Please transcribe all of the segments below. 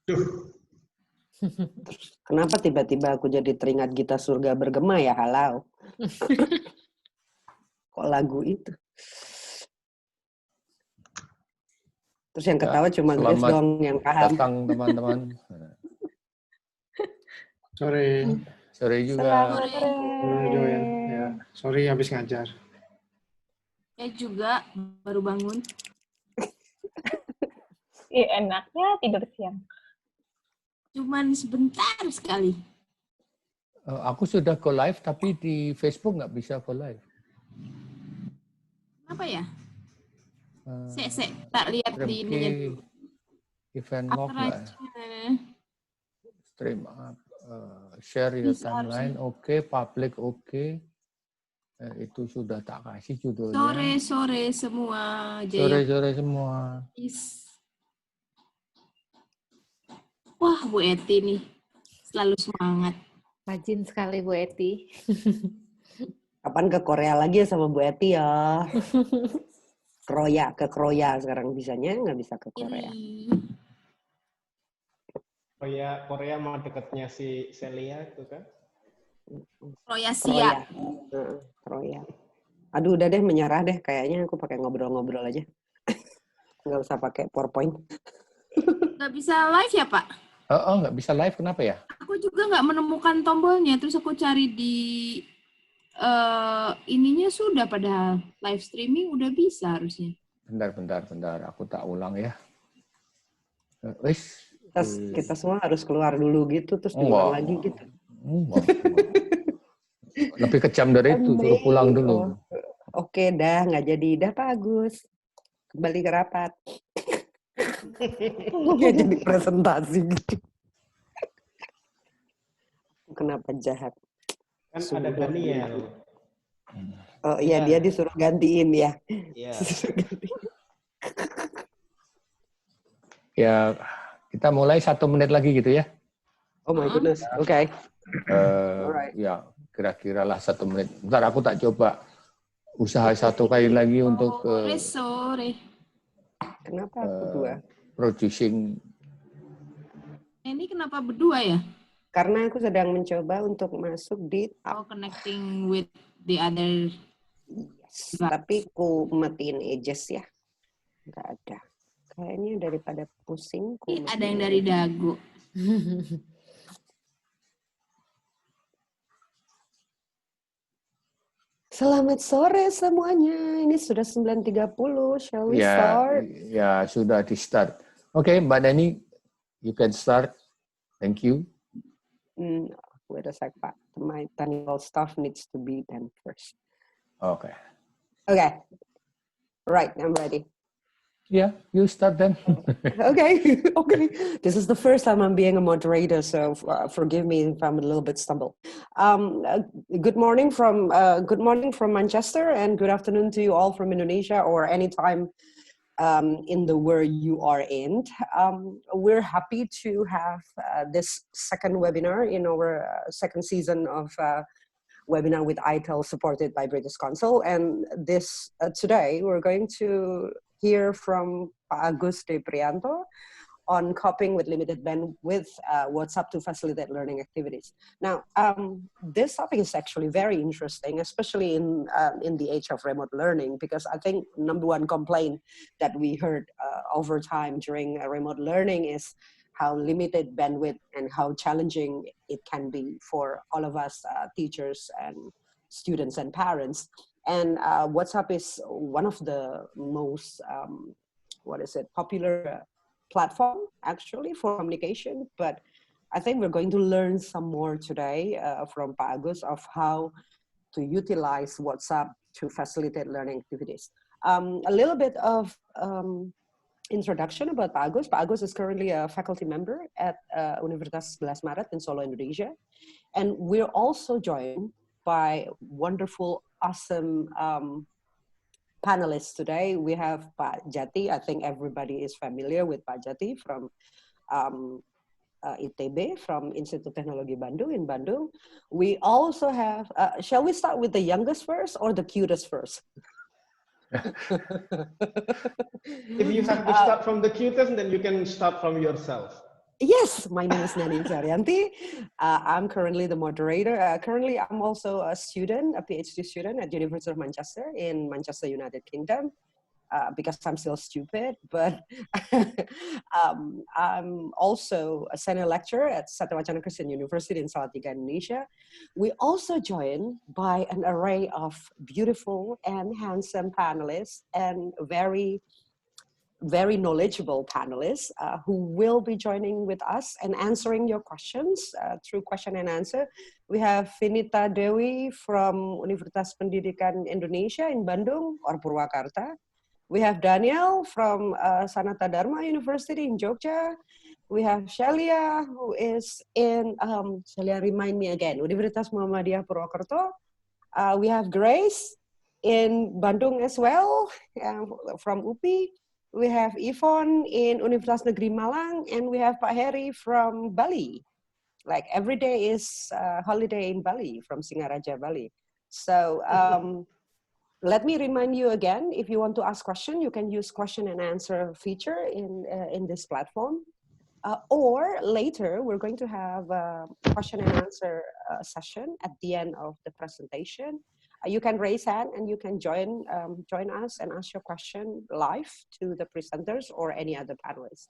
Duh. Kenapa tiba-tiba aku jadi teringat Gita Surga Bergema ya, halau. Kok lagu itu? Terus yang ketawa cuma Grace Selamat doang yang paham. datang teman-teman. Sore. Sore juga. Selamat sore. Join. Ya, sorry habis ngajar. Ya juga, baru bangun. Enaknya tidur siang. Cuman sebentar sekali. Aku sudah go live, tapi di Facebook nggak bisa go live. Apa ya? Sek, tak lihat di ini. Event log nggak? Stream up, share your timeline, oke, public oke. Itu sudah tak kasih judulnya. Sore semua. Sore semua. Wah, Bu Eti nih selalu semangat. Rajin sekali Bu Eti. Kapan ke Korea lagi ya sama Bu Eti ya? Ke Kroya sekarang bisanya, nggak bisa ke Korea. Korea mah dekatnya si Celia itu kan? Kroasia. Kroya. Aduh, udah deh menyerah deh. Kayaknya aku pakai ngobrol-ngobrol aja. Nggak usah pakai PowerPoint. Nggak bisa live ya, Pak? Nggak bisa live, kenapa ya? Aku juga nggak menemukan tombolnya. Terus aku cari di ininya sudah, padahal live streaming udah bisa harusnya. Bentar. Aku tak ulang ya. Kita semua harus keluar dulu gitu, terus diulang lagi gitu. Lebih kejam dari itu, suruh pulang dulu. Oke, dah nggak jadi. Dah Pak Agus. Kembali ke rapat. Nggak jadi presentasi gitu. Kenapa jahat? Kan ada Daniel. Oh iya, dia disuruh gantiin ya. Iya. Ya, kita mulai 1 menit lagi gitu ya. Oh my goodness, oke. Ya, kira-kira lah 1 menit. Bentar, aku tak coba usaha 1 kali lagi untuk Sore. Kenapa berdua? Producing. Ini kenapa berdua ya? Karena aku sedang mencoba untuk masuk di connecting with the other. Yes, tapi ku matiin edges ya. Nggak ada. Kayaknya daripada pusing. Ada yang dari dagu. Selamat sore semuanya. Ini sudah 9.30. Shall we start? Ya, sudah di start. Oke, Mbak Dani, you can start. Thank you. Wait a sec, Pak. My technical stuff needs to be done first. Okay. Okay. Right, I'm ready. Yeah, you start then. Okay. This is the first time I'm being a moderator, so forgive me if I'm a little bit stumbled. Good morning from Manchester, and good afternoon to you all from Indonesia or any time in the world you are in. We're happy to have this second webinar in our second season of webinar with ITEL supported by British Council. And this today we're going to hear from Pak Agus De Prianto on coping with limited bandwidth, WhatsApp to facilitate learning activities. Now, this topic is actually very interesting, especially in the age of remote learning, because I think #1 complaint that we heard over time during remote learning is how limited bandwidth and how challenging it can be for all of us teachers and students and parents. And WhatsApp is one of the most, popular platform actually for communication, but I think we're going to learn some more today from Pak Agus of how to utilize WhatsApp to facilitate learning activities. A little bit of introduction about Pak Agus. Pak Agus is currently a faculty member at Universitas 11 Maret in Solo, Indonesia. And we're also joined by wonderful, awesome panelists today. We have Pak Jati. I think everybody is familiar with Pak Jati from ITB, from Institut Teknologi Bandung in Bandung. We also have, shall we start with the youngest first or the cutest first? If you have to start from the cutest, then you can start from yourself. Yes, my name is Nani Zaryanti. I'm currently the moderator. Currently, I'm also a student, a PhD student at University of Manchester in Manchester, United Kingdom. Because I'm still stupid, but I'm also a senior lecturer at Satya Christian University in Salatiga, Indonesia. We also joined by an array of beautiful and handsome panelists and very knowledgeable panelists who will be joining with us and answering your questions through question and answer. We have Vinita Dewi from Universitas Pendidikan Indonesia in Bandung or Purwakarta. We have Daniel from Sanata Dharma University in Jogja. We have Shelia, who is in, Shelia, remind me again, Universitas Muhammadiyah Purwokerto. We have Grace in Bandung as well, from UPI. We have Yvonne in Universitas Negeri Malang, and we have Pak Heri from Bali. Like every day is holiday in Bali, from Singaraja, Bali. So, let me remind you again, if you want to ask question, you can use question and answer feature in this platform. Or later, we're going to have a question and answer session at the end of the presentation. You can raise hand and you can join us and ask your question live to the presenters or any other panelists.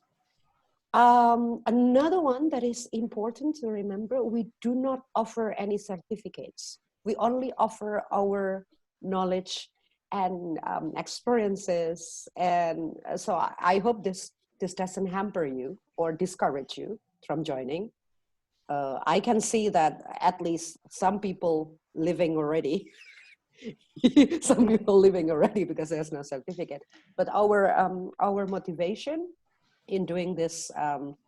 Another one that is important to remember, we do not offer any certificates. We only offer our knowledge and experiences. And so I hope this doesn't hamper you or discourage you from joining. I can see that at least some people living already, some people living already because there's no certificate. But our motivation in doing this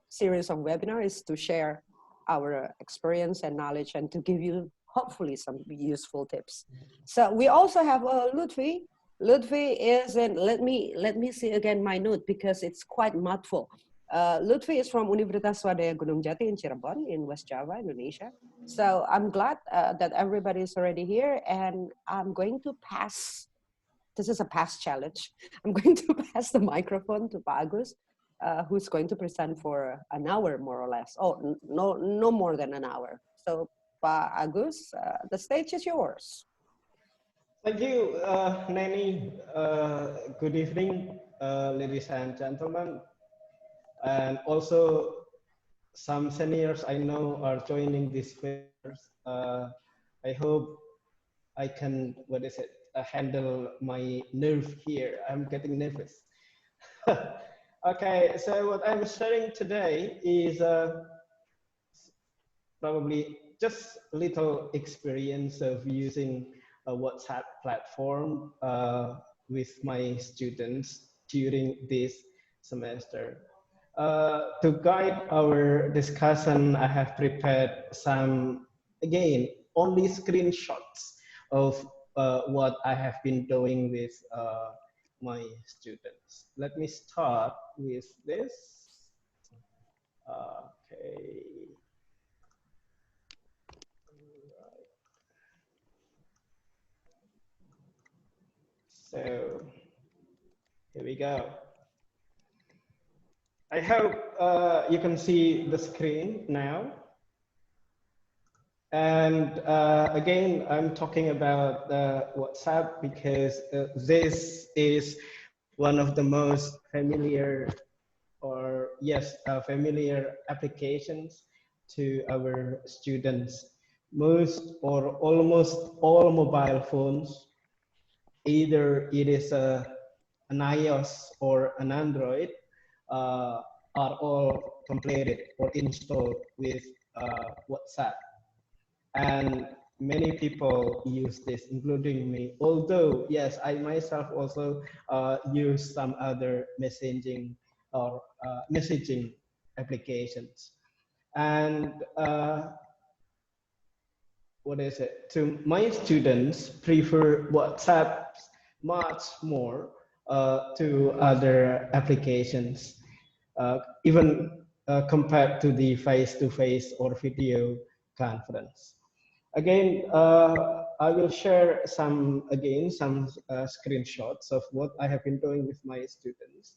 series of webinars is to share our experience and knowledge and to give you hopefully some useful tips. So we also have Lutfi. Lutfi is in, let me see again my note because it's quite mouthful. Lutfi is from Universitas Swadaya Gunung Jati in Cirebon in West Java, Indonesia. So I'm glad that everybody is already here, and I'm going to pass, this is a pass challenge. I'm going to pass the microphone to Pak Agus, who's going to present for an hour more or less. Oh, no more than an hour. So Pak Agus, the stage is yours. Thank you, Nani. Good evening, ladies and gentlemen. And also, some seniors I know are joining this course. I hope I can, handle my nerve here. I'm getting nervous. Okay, so what I'm sharing today is probably just a little experience of using a WhatsApp platform with my students during this semester. To guide our discussion, I have prepared some, again, only screenshots of what I have been doing with my students. Let me start with this. Okay. So here we go. I hope you can see the screen now. And again, I'm talking about WhatsApp because this is one of the most familiar familiar applications to our students. Most or almost all mobile phones, either it is an iOS or an Android, are all completed or installed with WhatsApp. And many people use this, including me. Although, yes, I myself also use some other messaging or messaging applications. And to my students prefer WhatsApp much more to other applications, even compared to the face-to-face or video conference. Again, I will share some screenshots of what I have been doing with my students.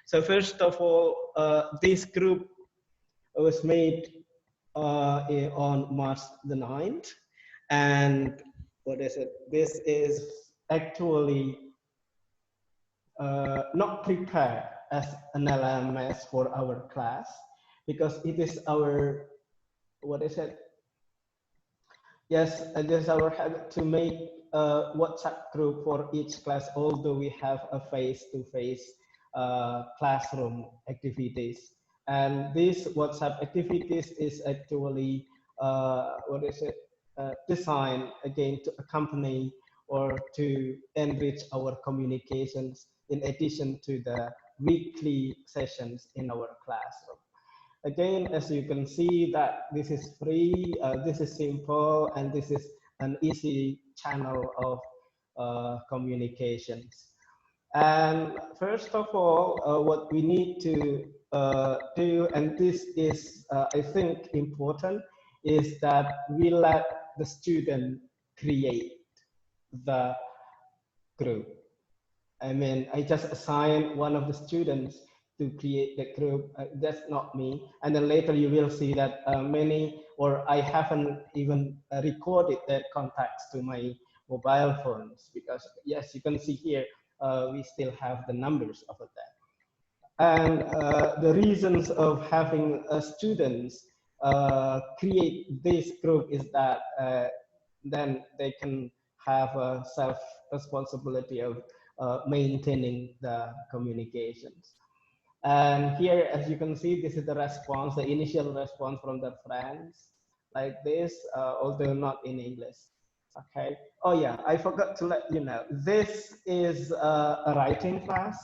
So first of all, this group was made on March the 9th. And what is it? This is actually not prepared as an LMS for our class because it is our, what is it? Yes, it is our habit to make a WhatsApp group for each class, although we have a face-to-face classroom activities. And these WhatsApp activities is actually, what is it, designed again to accompany or to enrich our communications in addition to the weekly sessions in our classroom. Again, as you can see that this is free, this is simple, and this is an easy channel of communications. And first of all, what we need to do, and this is, I think, important, is that we let the student create the group. I mean, I just assign one of the students to create the group. That's not me. And then later you will see that many, or I haven't even recorded their contacts to my mobile phones because yes, you can see here, we still have the numbers of that. And the reasons of having students create this group is that then they can have a self-responsibility of maintaining the communications. And here, as you can see, this is the response, the initial response from the friends, like this, although not in English. Okay. Oh yeah, I forgot to let you know. This is a writing class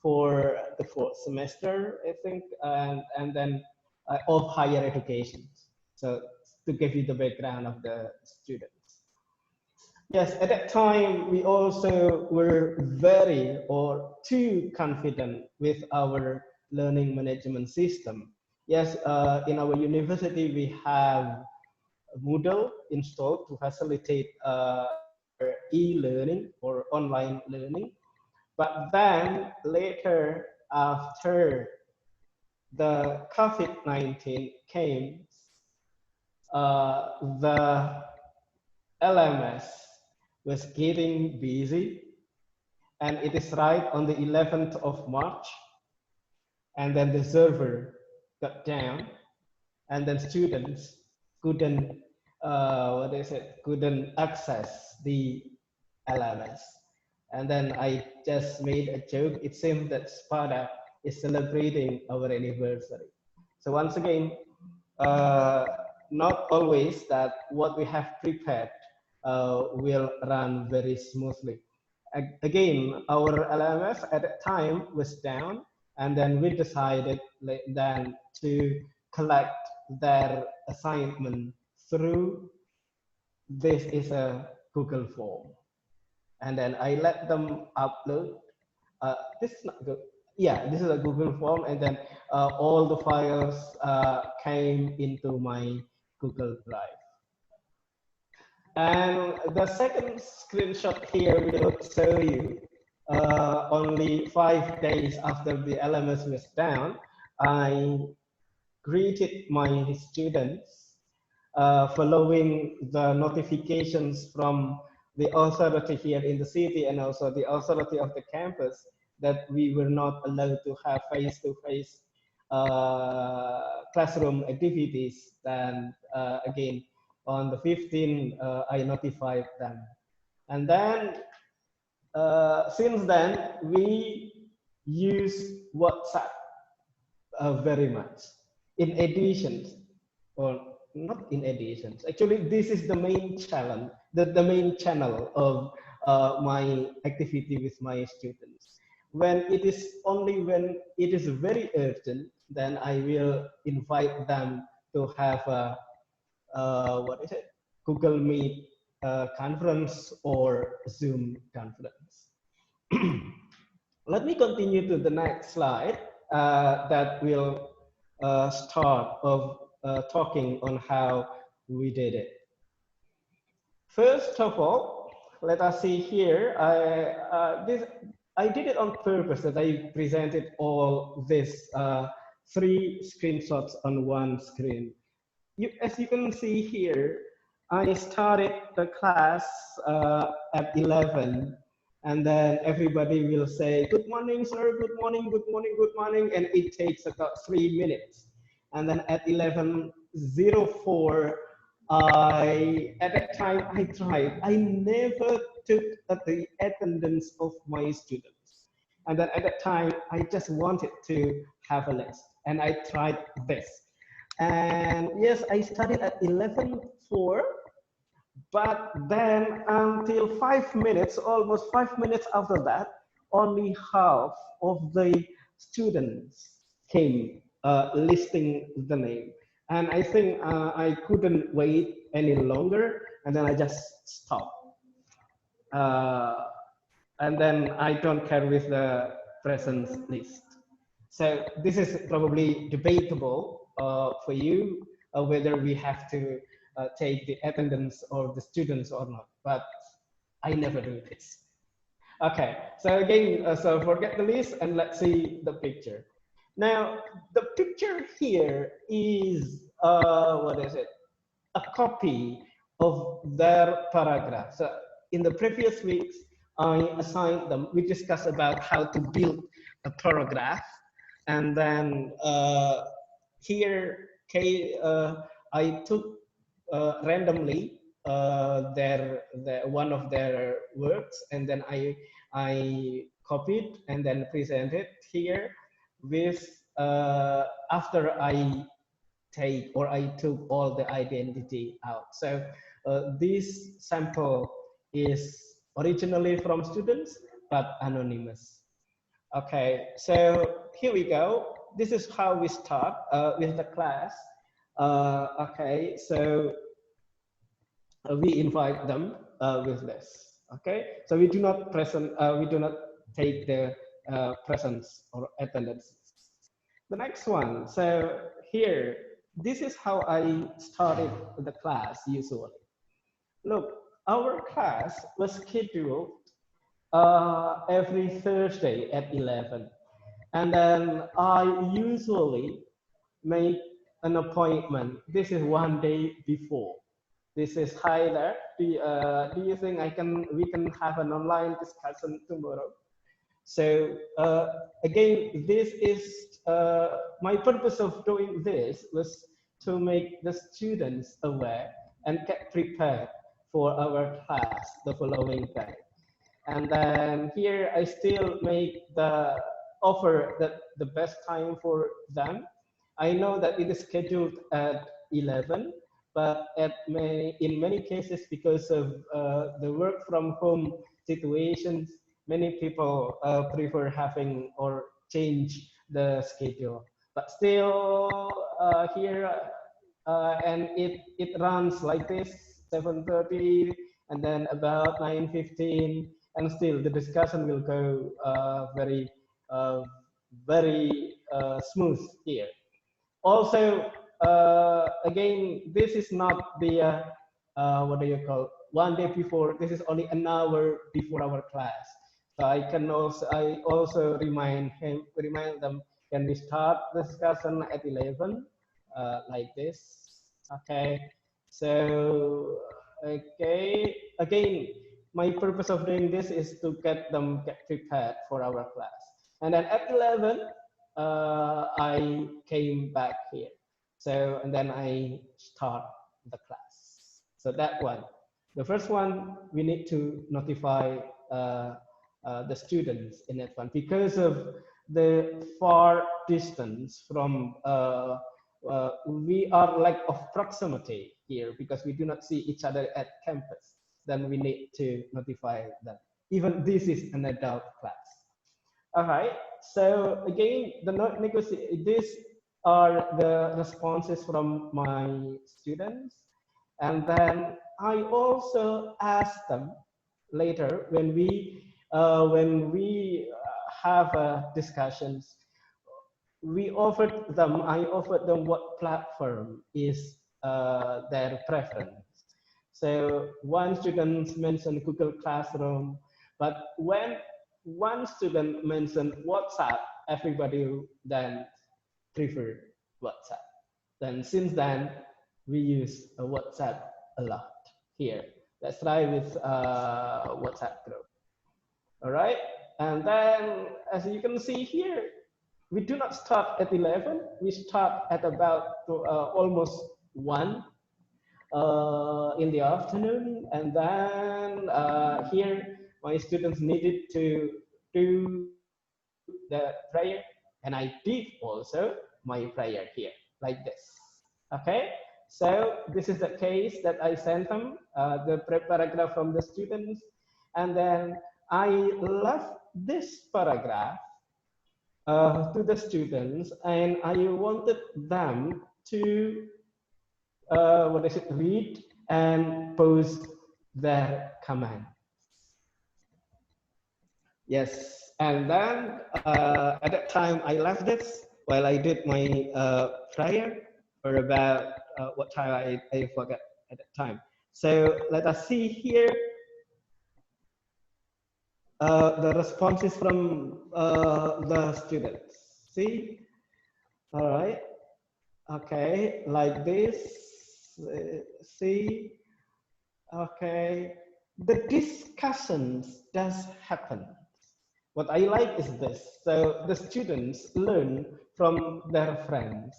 for the fourth semester, I think, and then of higher education. So to give you the background of the students. Yes, at that time, we also were very or too confident with our learning management system. Yes, in our university, we have Moodle installed to facilitate our e-learning or online learning. But then later, after the COVID-19 came, the LMS was getting busy, and it is right on the 11th of March, and then the server got down, and then students couldn't, couldn't access the LMS. And then I just made a joke. It seems that Spada is celebrating our anniversary. So once again, not always that what we have prepared will run very smoothly. Again, our LMS at that time was down, and then we decided then to collect their assignment through this is a Google form. And then I let them upload. This is not good. Yeah, this is a Google form, and then all the files came into my Google Drive. And the second screenshot here will show you only 5 days after the LMS was down, I greeted my students following the notifications from the authority here in the city and also the authority of the campus that we were not allowed to have face-to-face classroom activities. And again, on the 15th, I notified them. And then since then, we use WhatsApp very much. In addition, or not in addition, actually, this is the main challenge, the main channel of my activity with my students. When it is only when it is very urgent, then I will invite them to have a what is it? Google Meet conference or Zoom conference. Let me continue to the next slide that will start of talking on how we did it. First of all, let us see here. I did it on purpose that I presented all these 3 screenshots on one screen. As you can see here, I started the class at 11, and then everybody will say, "Good morning, sir, good morning, good morning, good morning," and it takes about 3 minutes. And then at 11:04, at that time I tried. I never took the attendance of my students. And then at that time, I just wanted to have a list, and I tried this. And yes, I started at 11:04, but then until 5 minutes, almost 5 minutes after that, only half of the students came listing the name. And I think I couldn't wait any longer, and then I just stopped. And then I don't care with the presence list. So this is probably debatable for you whether we have to take the attendance or the students or not, but I never do this. Okay, so again, so forget the list and let's see the picture. Now, the picture here is, what is it? A copy of their paragraph. So in the previous weeks, I assigned them, we discussed about how to build a paragraph. And then here, I took randomly one of their works, and then I copied and then presented here with after I took all the identity out. So this sample is originally from students, but anonymous. Okay, so here we go. This is how we start with the class. Okay, so we invite them with this. Okay, so we do not take the presence or attendance. The next one. So here, this is how I started the class usually. Look, our class was scheduled every Thursday at 11. And then I usually make an appointment. This is one day before. This is hi there. Do you think we can have an online discussion tomorrow? So again, this is my purpose of doing this was to make the students aware and get prepared for our class the following day. And then here I still make the offer that the best time for them. I know that it is scheduled at 11, but in many cases, because of the work from home situations, many people prefer having or change the schedule. But still here, and it runs like this, 7:30, and then about 9:15, and still the discussion will go very smooth here. Also, again, this is not the what do you call, one day before. This is only an hour before our class. So I also remind them, can we start the discussion at 11 like this? Okay. So okay, again, my purpose of doing this is to get prepared for our class. And then at 11, I came back here. So, and then I start the class. So that one. The first one, we need to notify the students in advance because of the far distance from, we are lack of proximity here because we do not see each other at campus. Then we need to notify them. Even this is an adult class. All right. So again, these are the responses from my students, and then I also asked them later when we have discussions. I offered them what platform is their preference. So one student mentioned Google Classroom, but when one student mentioned WhatsApp, everybody then prefer WhatsApp. Then since then, we use WhatsApp a lot here. Let's try with WhatsApp group. All right. And then as you can see here, we do not start at 11. We start at about almost 1 in the afternoon. And then here, my students needed to do the prayer. And I did also my prayer here, like this. Okay. So this is the case that I sent them, the paragraph from the students. And then I left this paragraph to the students, and I wanted them to read and post their comment. Yes, and then at that time I left this while I did my prayer for about what time I forgot at that time. So let us see here the responses from the students. See, all right, okay, like this. See, okay, the discussions does happen. What I like is this. So the students learn from their friends.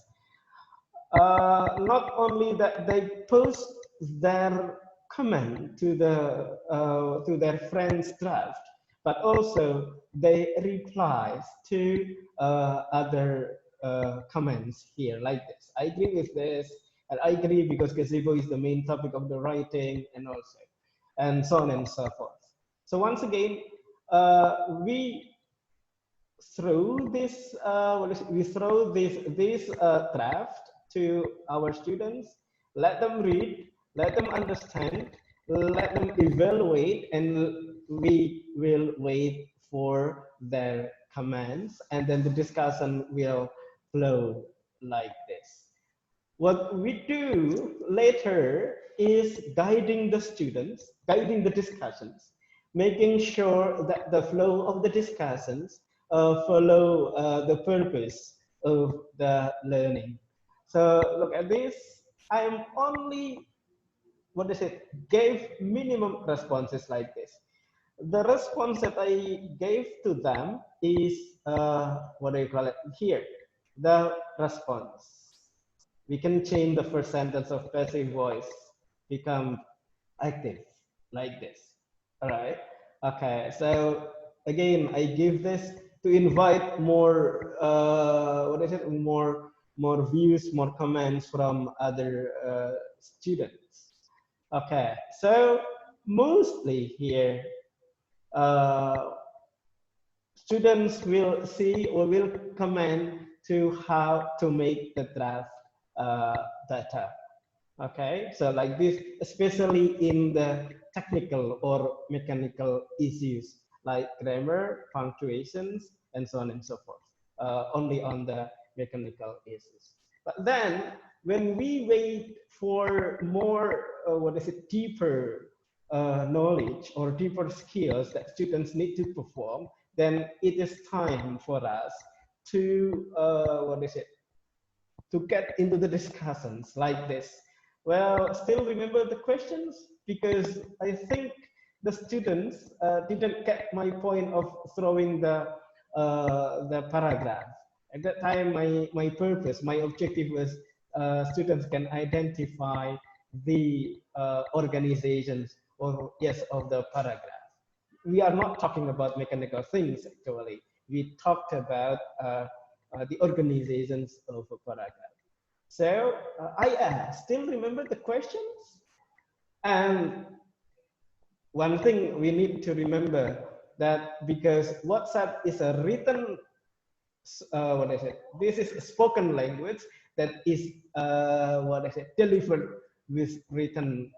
Not only that they post their comment to their friends' draft, but also they replies to other comments here like this. I agree with this, and I agree because gazebo is the main topic of the writing, and so on and so forth. So once again, we throw this draft to our students, let them read, let them understand, let them evaluate, and we will wait for their comments, and then the discussion will flow like this. What we do later is guiding the students, guiding the discussions, making sure that the flow of the discussions follow the purpose of the learning. So look at this. I am only, gave minimum responses like this. The response that I gave to them is, what do you call it here? The response. We can change the first sentence of passive voice become active like this. All right. Okay. So again, I give this to invite more more views, more comments from other students. Okay. So mostly here, students will see or will comment to how to make the draft data. Okay, so like this, especially in the technical or mechanical issues like grammar, punctuations, and so on and so forth, only on the mechanical issues. But then when we wait for more, deeper knowledge or deeper skills that students need to perform, then it is time for us to, to get into the discussions like this. Well, still remember the questions because I think the students didn't get my point of throwing the paragraph. At that time, my purpose, my objective was students can identify the organizations or yes of the paragraph. We are not talking about mechanical things actually. We talked about the organizations of a paragraph. So I still remember the questions. And one thing we need to remember that because WhatsApp is a written, this is a spoken language that is, delivered with written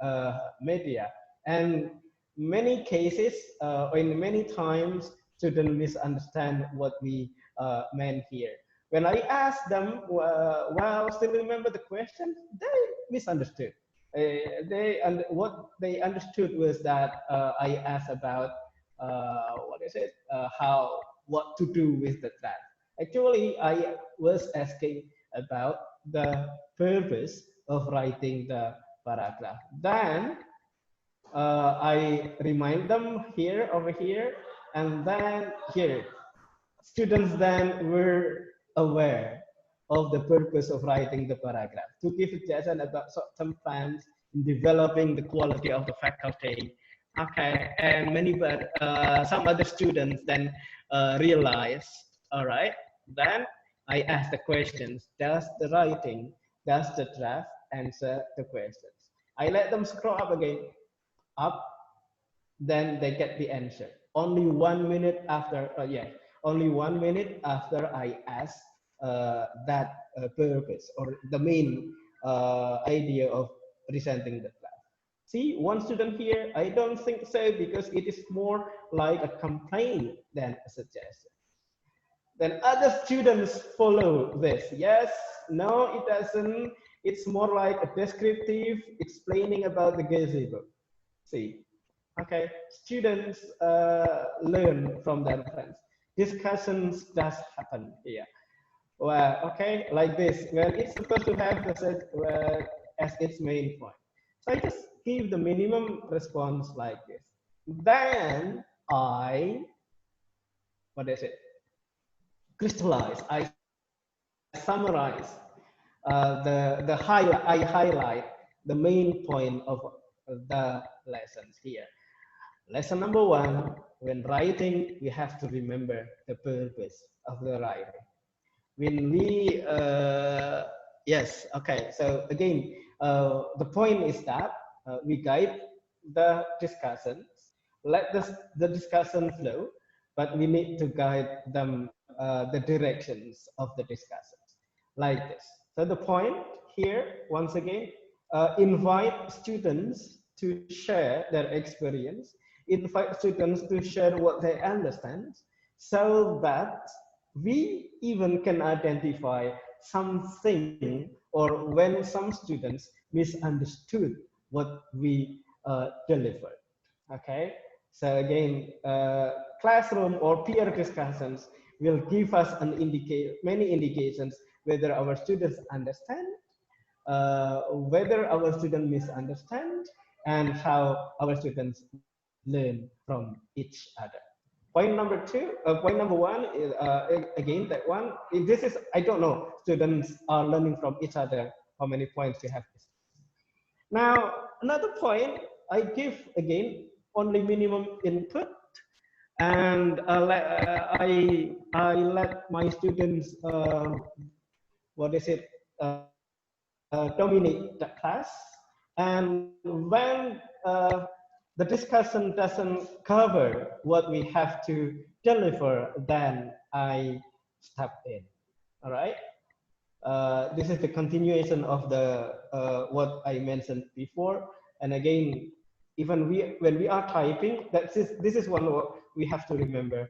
media. And many cases, or in many times, students misunderstand what we meant here. When I asked them, well, still remember the question, they misunderstood. What they understood was that I asked about, what to do with the draft. Actually, I was asking about the purpose of writing the paragraph. Then I remind them here, over here, and then here. Students then were aware of the purpose of writing the paragraph to give suggestion about short-term plans in developing the quality of the faculty. Okay, and some other students then realized, all right, then I asked the questions. Does the draft answer the questions? I let them scroll up again, up, then they get the answer. Only 1 minute after, only 1 minute after I ask that purpose or the main idea of presenting the class. See, one student here, I don't think so because it is more like a complaint than a suggestion. Then other students follow this. Yes, no, it doesn't. It's more like a descriptive explaining about the gazebo. See, okay, students learn from their friends. Discussions does happen here. Well, okay, like this, when it's supposed to have the as its main point. So I just give the minimum response like this. Then what is it? Crystallize, I summarize I highlight the main point of the lessons here. Lesson number one, when writing, we have to remember the purpose of the writing. When we, yes, okay, so again, the point is that we guide the discussions, let the discussion flow, but we need to guide them, the directions of the discussions, like this. So the point here, once again, invite students to share their experience, invite students to share what they understand, so that we even can identify something or when some students misunderstood what we delivered. Okay, so again, classroom or peer discussions will give us many indications whether our students understand, whether our students misunderstand, and how our students learn from each other. Point number two, point number one is again that one. This is, I don't know, students are learning from each other. How many points you have? Now another point, I give again only minimum input, and I let my students what is it dominate the class, and when the discussion doesn't cover what we have to deliver, then I step in. All right. This is the continuation of the what I mentioned before. And again, even when we are typing, this is one what we have to remember.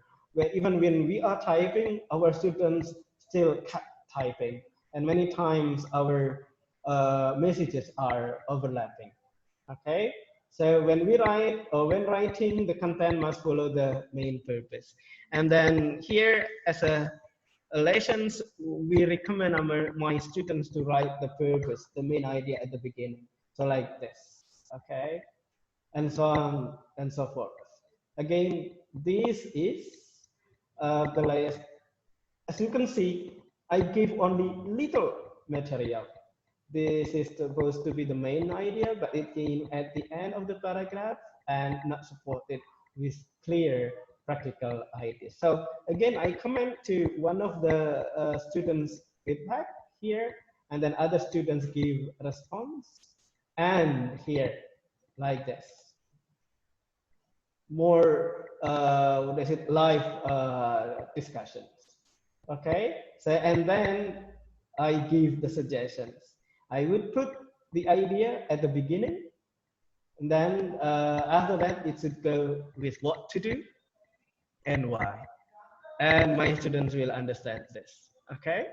Even when we are typing, our students still typing, and many times our messages are overlapping. Okay, so when we write or when writing, the content must follow the main purpose. And then here, as a lessons, we recommend my students to write the purpose, the main idea at the beginning. So like this, okay, and so on and so forth. Again, this is the layers. As you can see, I give only little material. This is supposed to be the main idea, but it came at the end of the paragraph and not supported with clear practical ideas. So again, I comment to one of the students' feedback here, and then other students give response, and here, like this. More, what is it, live discussions. Okay, so and then I give the suggestions. I would put the idea at the beginning, and then after that it should go with what to do and why, and my students will understand this. Okay,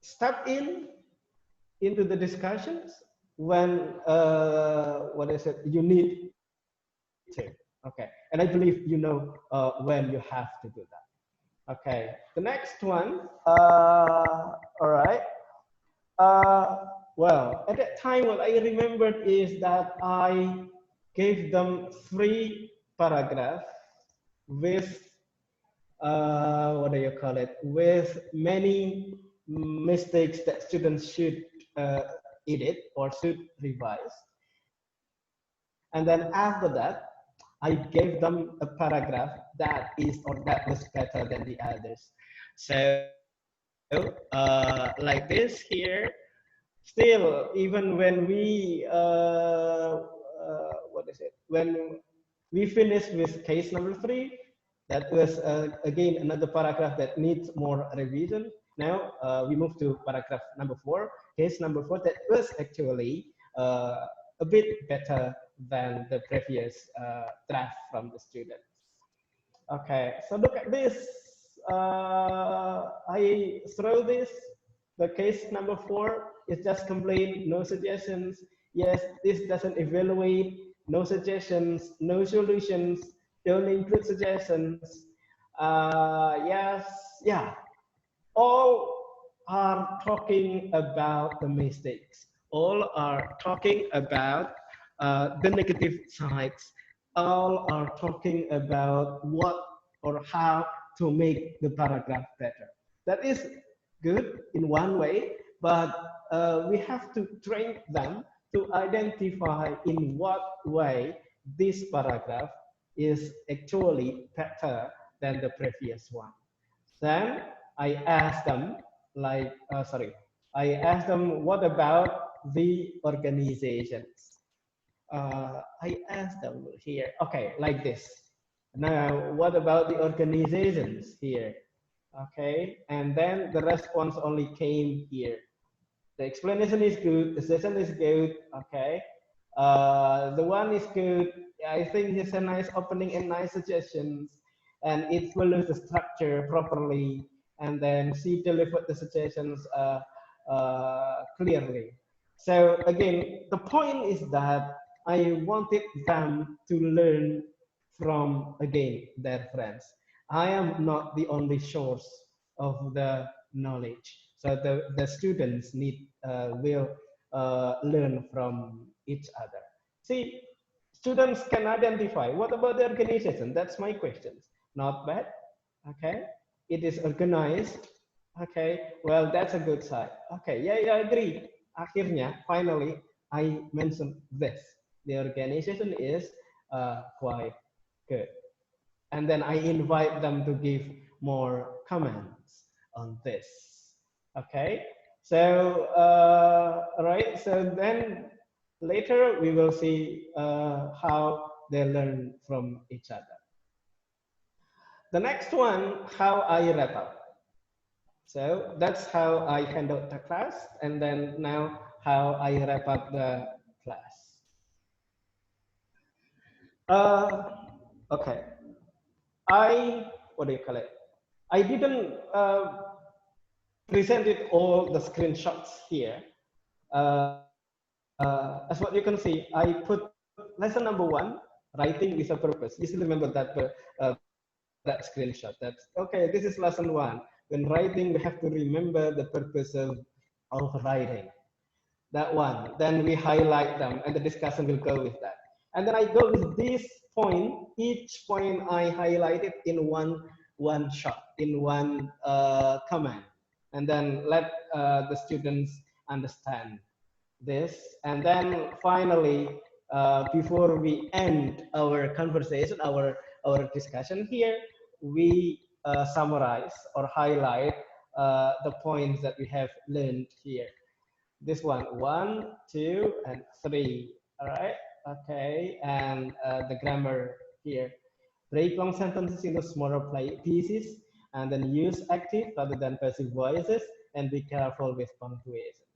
step into the discussions when what is it, you need to. Okay, and I believe you know when you have to do that. Okay, the next one. All right. Well, at that time, what I remembered is that I gave them 3 paragraphs with what do you call it? With many mistakes that students should edit or should revise. And then after that, I gave them a paragraph that is or that was better than the others. So like this here, still, even when we what is it? When we finish with case number 3, that was again another paragraph that needs more revision. Now we move to paragraph number 4, case number 4, that was actually a bit better than the previous draft from the students. Okay, so look at this. I throw this. The case number 4 is just complaint, no suggestions. Yes, this doesn't evaluate, no suggestions, no solutions, don't include suggestions. Yes, yeah, all are talking about the mistakes. All are talking about the negative sides. All are talking about what or how to make the paragraph better. That is good in one way, but we have to train them to identify in what way this paragraph is actually better than the previous one. Then I asked them, I asked them, what about the organizations? I asked them here, okay, like this. Now, what about the organizations here? Okay, and then the response only came here. The explanation is good, the session is good, okay. The one is good. I think it's a nice opening and nice suggestions, and it follows the structure properly. And then she delivered the suggestions clearly. So again, the point is that I wanted them to learn from again their friends. I am not the only source of the knowledge. So the students will learn from each other. See, students can identify. What about the organization? That's my question. Not bad. Okay. It is organized. Okay. Well, that's a good side. Okay. Yeah, I agree. Akhirnya, finally, I mentioned this. The organization is quite good. And then I invite them to give more comments on this. Okay, so right, so then later we will see how they learn from each other. The next one, how I wrap up. So that's how I handled the class, and then now how I wrap up the class. Okay, what do you call it? I didn't presented all the screenshots here. As what you can see, I put lesson number 1, writing with a purpose. You still remember that screenshot. That's okay. This is lesson 1. When writing, we have to remember the purpose of writing. That one. Then we highlight them, and the discussion will go with that. And then I go with this point. Each point I highlighted in one shot, in one comment, and then let the students understand this. And then finally, before we end our conversation, our discussion here, we summarize or highlight the points that we have learned here. This one, 1, 2, and 3. All right. Okay. And the grammar here. Break long sentences into smaller pieces, and then use active rather than passive voices, and be careful with punctuation.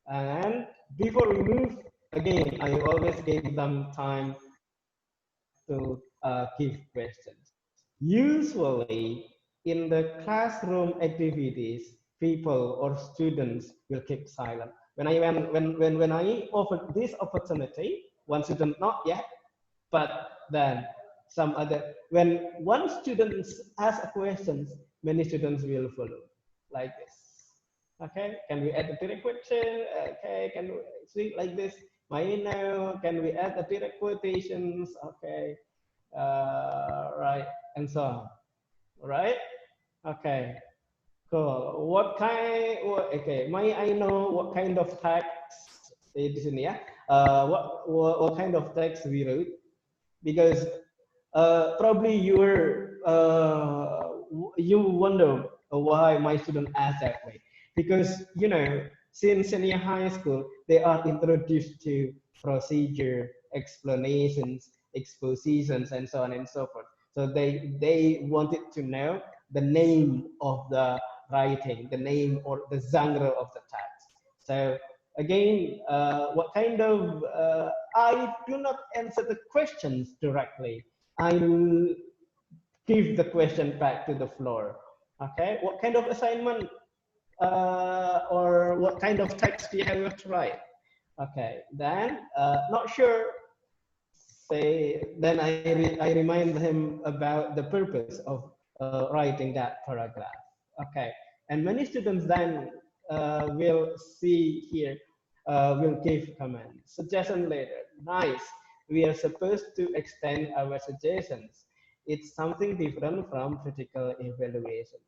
And before we move, again, I always give them time to give questions. Usually, in the classroom activities, people or students will keep silent. When I offered this opportunity, one student not yet, but then some other, when one student asks a question, many students will follow like this. Okay, can we add a direct question? Okay, can we see like this? May know, can we add a direct quotations? Okay, right, and so on. Right? Okay, cool. Okay, may I know what kind of text di sini ya? What kind of text we wrote? Because probably you wonder why my student asked that way, because since senior high school they are introduced to procedure, explanations, expositions, and so on and so forth. So they wanted to know the name of the writing, the name or the genre of the text. So again, what kind of I do not answer the questions directly. I give the question back to the floor. Okay, what kind of assignment or what kind of text do you have to write? Okay, then not sure. Then I remind him about the purpose of writing that paragraph. Okay, and many students then will see here, will give comments, suggestion later. Nice. We are supposed to extend our suggestions. It's something different from critical evaluation.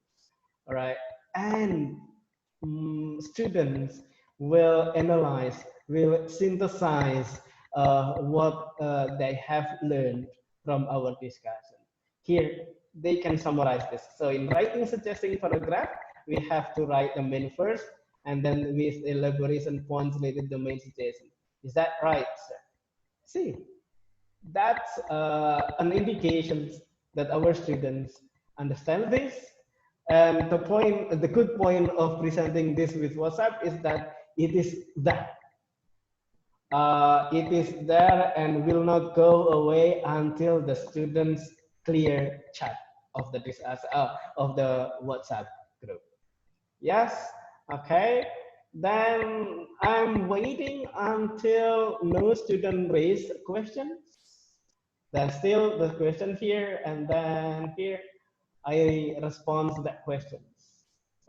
All right, and students will analyze, will synthesize what they have learned from our discussion. Here, they can summarize this. So in writing suggesting paragraph, we have to write the main first, and then with elaboration points related to the main suggestion. Is that right, sir? See, that's an indication that our students understand this. And the good point of presenting this with WhatsApp is that it is that. It is there and will not go away until the students clear chat of the WhatsApp group. Yes, okay. Then I'm waiting until no student raise questions. Then still the question here, and then here I respond to that questions.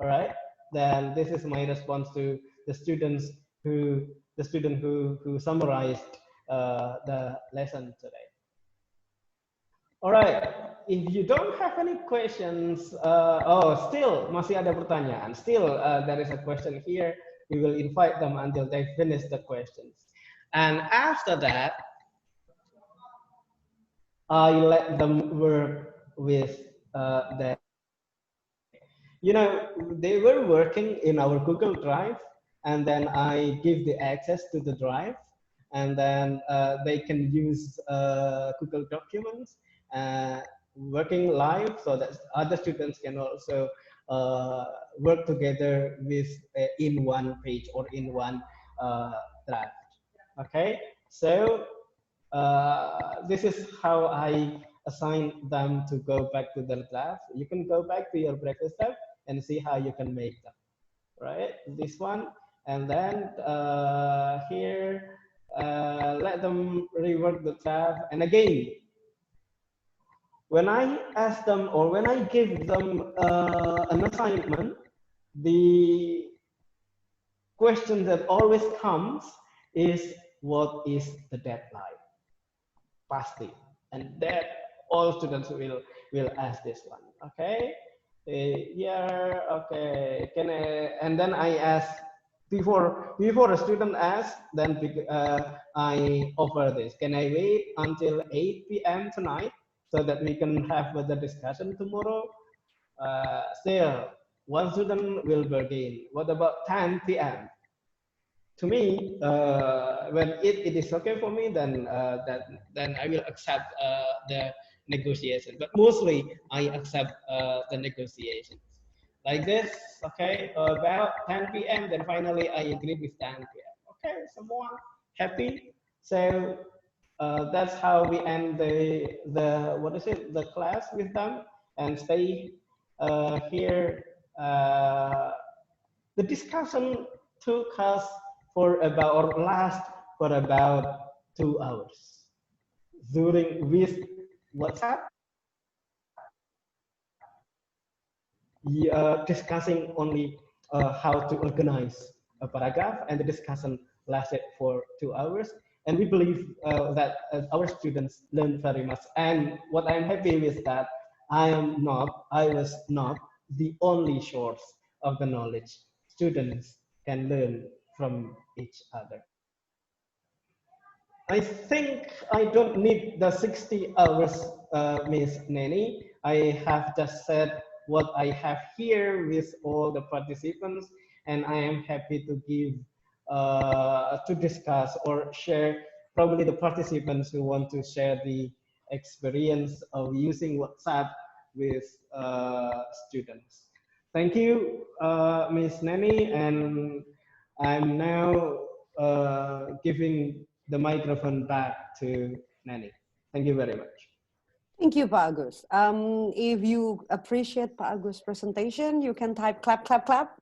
All right. Then this is my response to the students who summarized the lesson today. All right. If you don't have any questions, still masih ada pertanyaan. Still, there is a question here. We will invite them until they finish the questions. And after that, I let them work with their. They were working in our Google Drive, and then I give the access to the drive, and then they can use Google Documents, working live, so that other students can also work together with in one page or in one draft. Okay, so this is how I assign them to go back to their draft. You can go back to your previous step and see how you can make them, right? This one, and then here, let them rework the tab. And again, when I ask them or when I give them an assignment, the question that always comes is, what is the deadline? Pasti, and that all students will ask this one. Okay, here, okay, and then I ask before a student asks, then I offer this. Can I wait until 8 p.m. tonight so that we can have the discussion tomorrow? Still, one student will begin. What about 10 p.m.? To me, when it is okay for me, then then I will accept the negotiation. But mostly, I accept the negotiations. Like this, okay, about 10 p.m. Then finally, I agree with 10 p.m. Okay, semua happy. So that's how we end the class with them and stay here. The discussion took us last for about 2 hours during with WhatsApp discussing only how to organize a paragraph, and the discussion lasted for 2 hours. And we believe that our students learn very much. And what I'm happy with that, I was not the only source of the knowledge. Students can learn from each other. I think I don't need the 60 hours, Miss Nanny. I have just said what I have here with all the participants, and I am happy to give, to discuss or share probably the participants who want to share the experience of using WhatsApp with students. Thank you, Miss Nanny, and I'm now giving the microphone back to Nanny. Thank you very much. Thank you, Pak Agus. If you appreciate Pak Agus' presentation, you can type clap, clap, clap,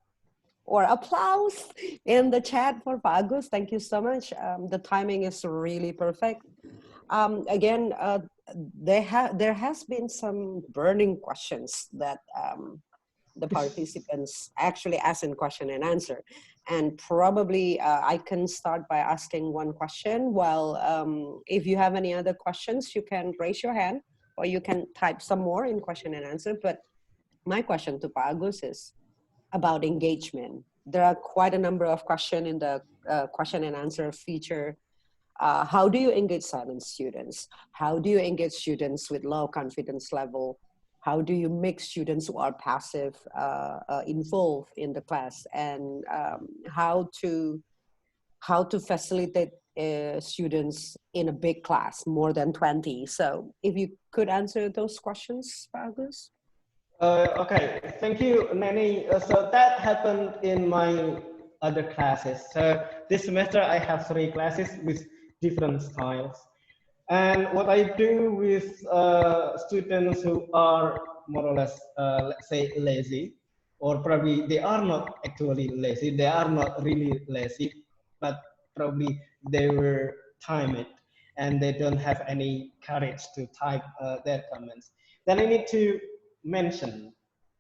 or applause in the chat for Pak Agus. Thank you so much. The timing is really perfect. Again, there has been some burning questions that the participants actually asked in question and answer. And probably I can start by asking one question. While if you have any other questions, you can raise your hand, or you can type some more in question and answer. But my question to Pak Agus is about engagement. There are quite a number of questions in the question and answer feature. How do you engage silent students? How do you engage students with low confidence level? How do you make students who are passive involved in the class? And how to facilitate students in a big class, more than 20. So if you could answer those questions, Pak Agus. Okay, thank you, Nanny. So that happened in my other classes. So this semester I have 3 classes with different styles. And what I do with students who are more or less, let's say, lazy, or probably they are not actually lazy, they are not really lazy, but probably they were timed and they don't have any courage to type their comments. Then I need to mention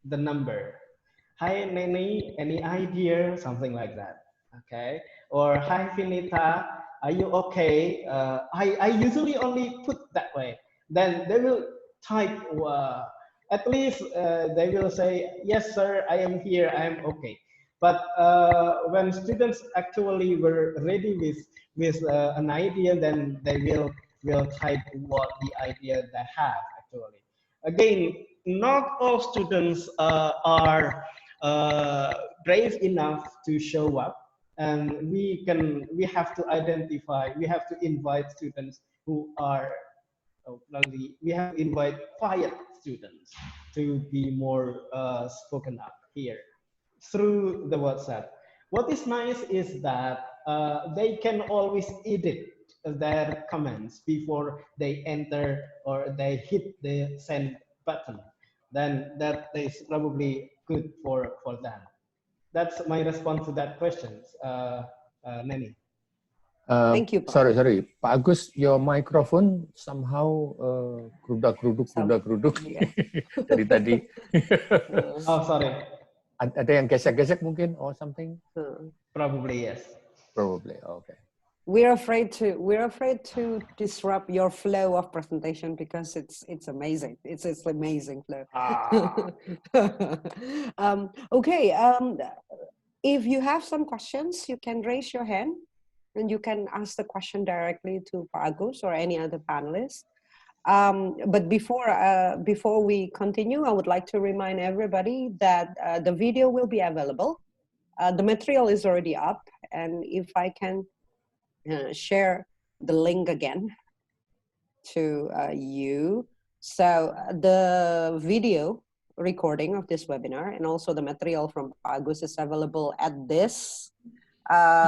the number. Hi, Neni, any idea? Something like that. Okay. Or hi, Finita, are you okay? I usually only put that way. Then they will type, at least they will say, yes, sir, I am here, I am okay. But when students actually were ready with an idea, then they will type what the idea they have actually. Again, not all students are brave enough to show up, and we have to identify, we have to invite students who are we have to invite quiet students to be more spoken up here through the WhatsApp. What is nice is that they can always edit their comments before they enter or they hit the send button. Then that is probably good for them. That's my response to that question, Neni. Thank you, Sorry, Pak Agus, your microphone somehow geruduk. Yeah. Dari tadi. Oh, sorry. Ada yang gesek-gesek mungkin or something? Probably yes. Probably, okay. We're afraid to disrupt your flow of presentation because it's amazing. It's amazing flow. Okay. If you have some questions, you can raise your hand and you can ask the question directly to Pak Agus or any other panelist. But before we continue, I would like to remind everybody that the video will be available. The material is already up, and if I can share the link again to you. So the video recording of this webinar and also the material from Agus is available at this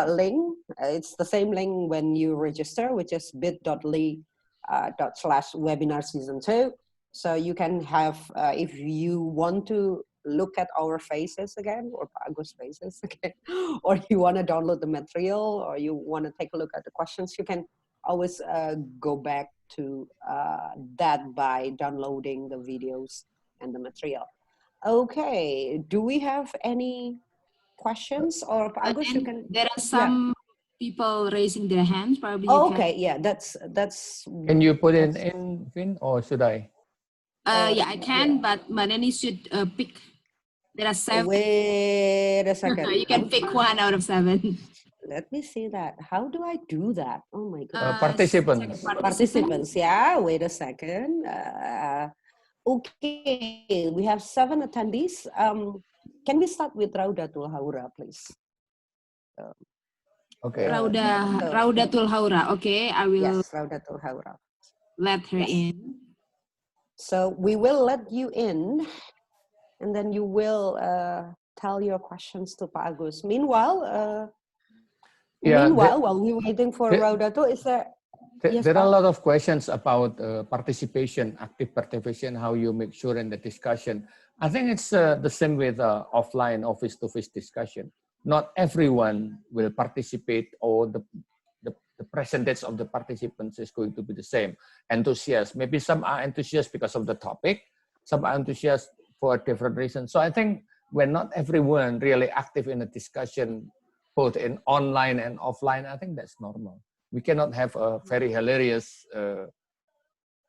link. It's the same link when you register, which is bit.ly/webinar season 2. So you can have, if you want to look at our faces again, or Agus' faces again, or you want to download the material, or you want to take a look at the questions, you can always go back to that by downloading the videos and the material. Okay, do we have any questions? Or But Agus, you then can, there are yeah. some people raising their hands. Probably you Oh, can. okay, yeah, that's Can you put it that's- in, Vin, or should I? Yeah, I can, but Maneni should pick. There are 7. wait a second. You can pick 1 out of 7. Let me see that. How do I do that? Oh my god. Participants. Participants, yeah. Wait a second. Okay, we have 7 attendees. Can we start with Raudatul Haura, please? Okay. Raudatul Haura. Okay, I will Yes, Raudatul Haura. let her Yes. in. So we will let you in, and then you will tell your questions to Pak Agus. Meanwhile, while we're waiting for Raudatul, is there? Yes, there are a Pak? lot of questions about participation, active participation, how you make sure in the discussion. I think it's the same with offline office-to-face discussion. Not everyone will participate, or the percentage of the participants is going to be the same. Enthusiasts, maybe some are enthusiastic because of the topic, some are enthusiastic for a different reason. So I think when not everyone really active in a discussion, both in online and offline, I think that's normal. We cannot have a very hilarious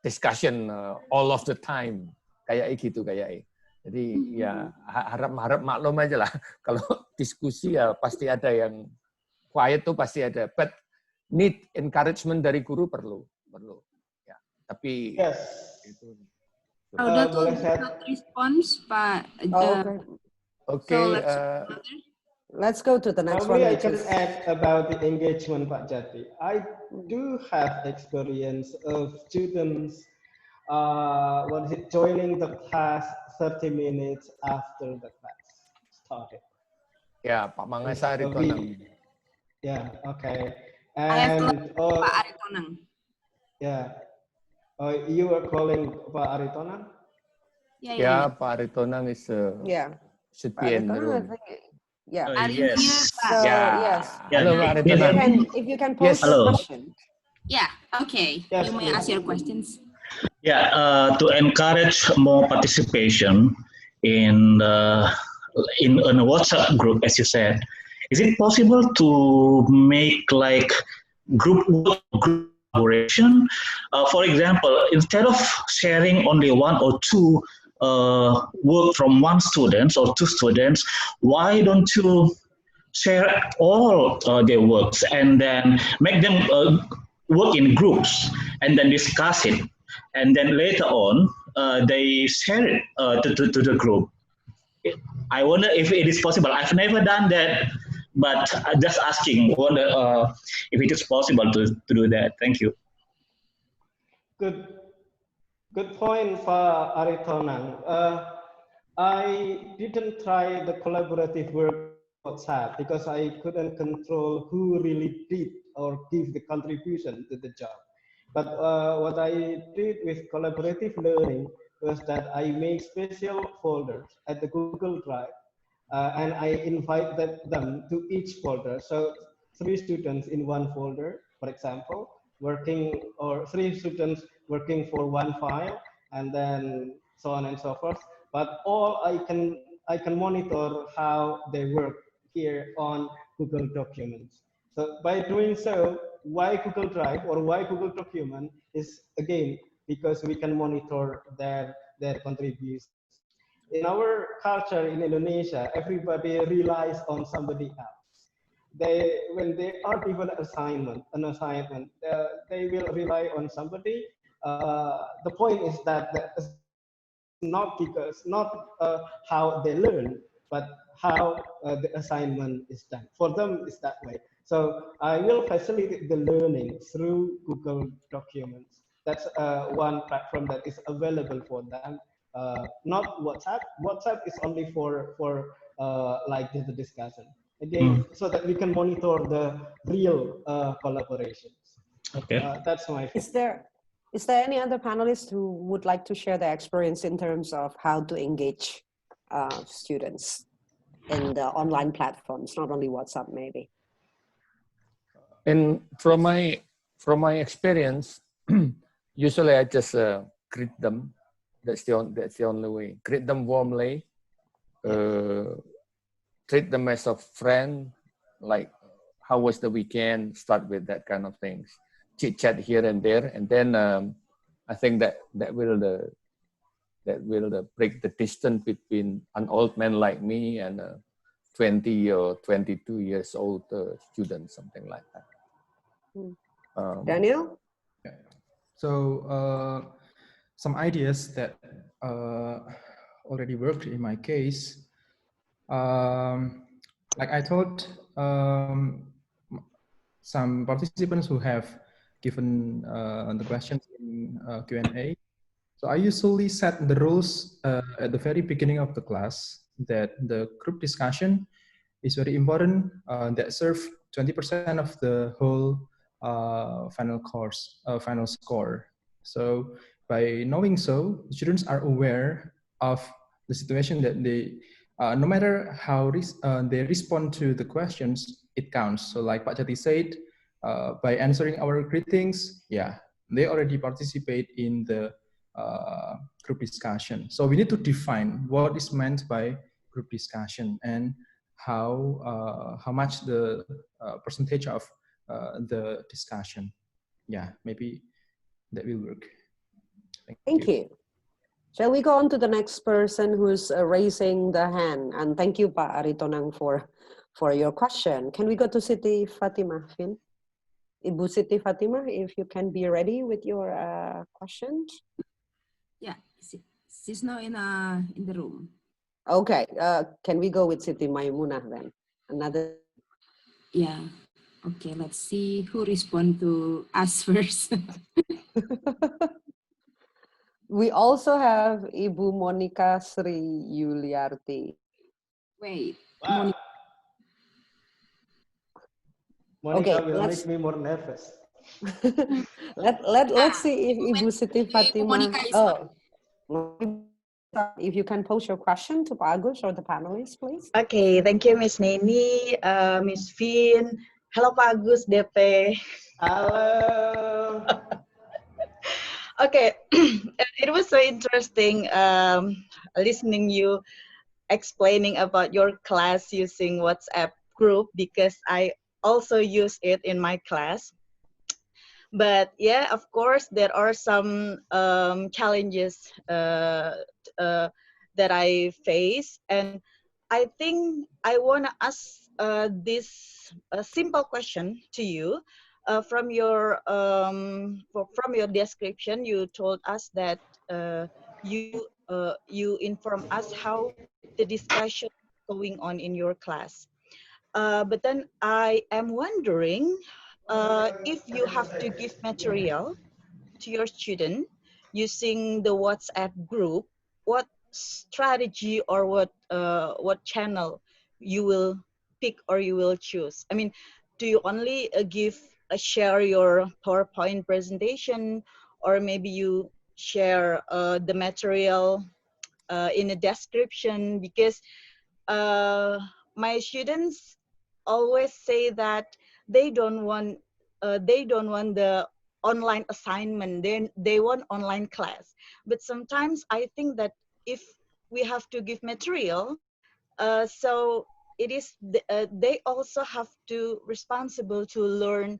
discussion all of the time. Kayak gitu kayak. Jadi ya harap maklum aja lah. Kalau diskusi ya pasti ada yang quiet tuh pasti ada. But need encouragement dari guru perlu. Ya. Tapi Yes. itu. Udah tuh boleh saya not response, Pak. Okay. Let's go to the next Probably one. I can add about the engagement, Pak Jati. I do have experience of students joining the class 30 minutes after the class started. Ya, Pak Mangasa Aritonang. Yeah, okay. I have And Pak Aritonang. Yeah. You were calling Pak Aritonang? Yeah, Pak Aritonang is should be in the room. Yeah. Yes. So, yes. Hello, Pak Aritonang. If you can pose your question. Yeah, okay. Yes, you may ask your questions. Yeah, to encourage more participation in a WhatsApp group, as you said, is it possible to make like group collaboration? For example, instead of sharing only 1 or 2 work from 1 student or 2 students, why don't you share all their works and then make them work in groups and then discuss it, and then later on they share it to the group. I wonder if it is possible. I've never done that, but just asking wonder if it is possible to do that. Thank you. Good point for Aritonang. I didn't try the collaborative work WhatsApp because I couldn't control who really did or give the contribution to the job. But what I did with collaborative learning was that I made special folders at the Google Drive, and I invited them to each folder. So 3 students in 1 folder, for example, or 3 students working for 1 file, and then so on and so forth. But all I can monitor how they work here on Google Documents. So by doing so, why Google Drive or why Google Document is, again, because we can monitor their contributions. In our culture in Indonesia, everybody relies on somebody else. When they are given an assignment, they will rely on somebody. The point is that it's not how they learn, but how the assignment is done. For them, it's that way. So I will facilitate the learning through Google Documents. That's one platform that is available for them. Not WhatsApp. WhatsApp is only for like the discussion. Again, so that we can monitor the real collaborations. Okay. That's my. Is there any other panelists who would like to share their experience in terms of how to engage students in the online platforms, not only WhatsApp, maybe? And from my experience, usually I just greet them. That's the only way. Greet them warmly, treat them as a friend, like how was the weekend, start with that kind of things, chit chat here and there, and then I think that will break the distance between an old man like me and a 20 or 22 years old student, something like that. Daniel? Yeah. So some ideas that already worked in my case. Like I told some participants who have given the questions in Q&A. So I usually set the rules at the very beginning of the class that the group discussion is very important, that serve 20% of the whole final score. So by knowing so, students are aware of the situation that they, no matter how they respond to the questions, it counts. So like Pak Jati said, by answering our greetings, yeah, they already participate in the group discussion. So we need to define what is meant by group discussion and how much the percentage of the discussion. Yeah, maybe that will work. Thank you. Shall we go on to the next person who's raising the hand? And thank you, Pak Aritonang, for your question. Can we go to Siti Fatimah, Fin? Ibu Siti Fatimah, if you can be ready with your questions. Yeah, she's now in the room. Okay, can we go with Siti Maimunah then? Another. Yeah. Okay, let's see who respond to us first. We also have Ibu Monica Sri Yuliarti. Wait, Wow. Monica Okay, will make me more nervous. let's see if Ibu Siti Fatimah. Monica is If you can pose your question to Pak Agus or the panelists, please. Okay, thank you, Miss Neni, Miss Fin. Hello, Pak Agus, DP. Hello. Okay, it was so interesting listening you explaining about your class using WhatsApp group, because I also use it in my class. But yeah, of course, there are some challenges that I face, and I think I want to ask this simple question to you. From your description, you told us that you inform us how the discussion is going on in your class. But then I am wondering if you have to give material to your student using the WhatsApp group, what strategy or what channel you will pick or you will choose? I mean, do you only share your PowerPoint presentation, or maybe you share the material in a description? Because my students always say that they don't want the online assignment. They want online class. But sometimes I think that if we have to give material, so it is they also have to responsible to learn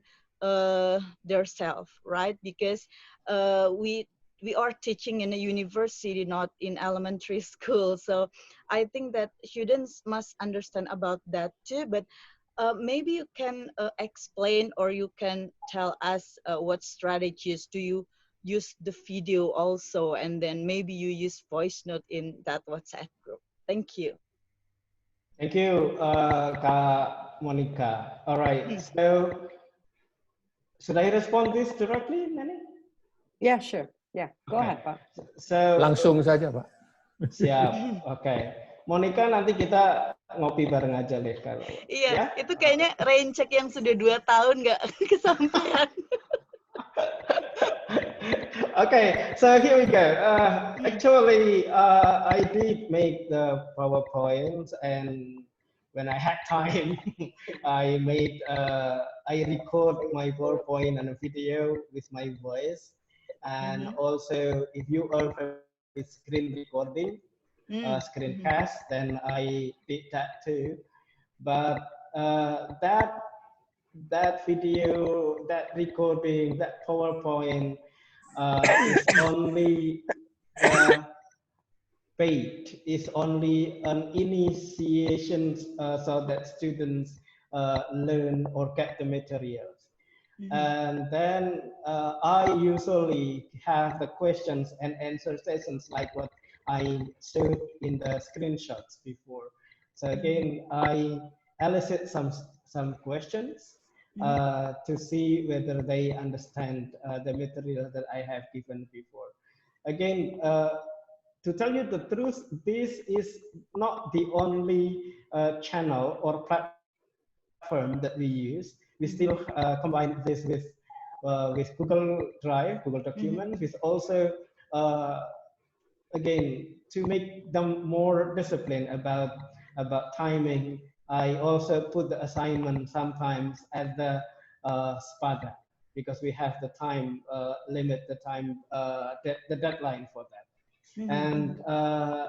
themselves, right? Because we are teaching in a university, not in elementary school. So I think that students must understand about that too. But maybe you can explain, or you can tell us what strategies do you use the video also, and then maybe you use voice note in that WhatsApp group. Thank you. Thank you, Kak Monica. All right, so should I respond this directly, Nani? Yeah, sure. Yeah, go ahead, Pak. So, Langsung saja, Pak. Siap, oke. Monica, nanti kita ngopi bareng aja deh kalau. Iya, itu kayaknya rain check yang sudah 2 tahun nggak kesampaian. Okay, so here we go. Actually, I did make the PowerPoint, and when I had time, I record my PowerPoint and a video with my voice, and also if you are with screen recording, screencast, then I did that too. But that video, that recording, that PowerPoint is only paid, is only an initiation so that students learn or get the materials. And then I usually have the questions and answer sessions like what I showed in the screenshots before. So again, I elicit some questions to see whether they understand the material that I have given before. Again, to tell you the truth, this is not the only channel or platform that we use. We still combine this with Google Drive, Google Documents, with also again to make them more disciplined about timing. I also put the assignment sometimes at the SPADA because we have the time limit, the time the deadline for that. And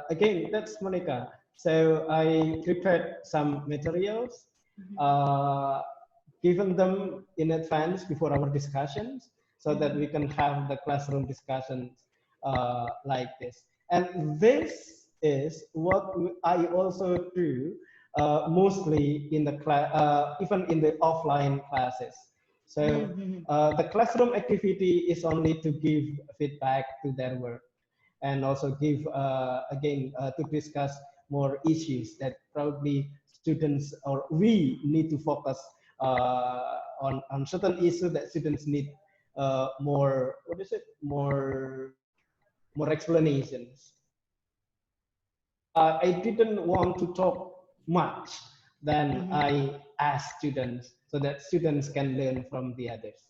again, that's Monica. So I prepared some materials, given them in advance before our discussions, so that we can have the classroom discussions like this. And this is what I also do mostly in the class, even in the offline classes. So the classroom activity is only to give feedback to their work, and also give again to discuss more issues that probably students or we need to focus on certain issues that students need more, what is it, more explanations. I didn't want to talk much, then I ask students so that students can learn from the others.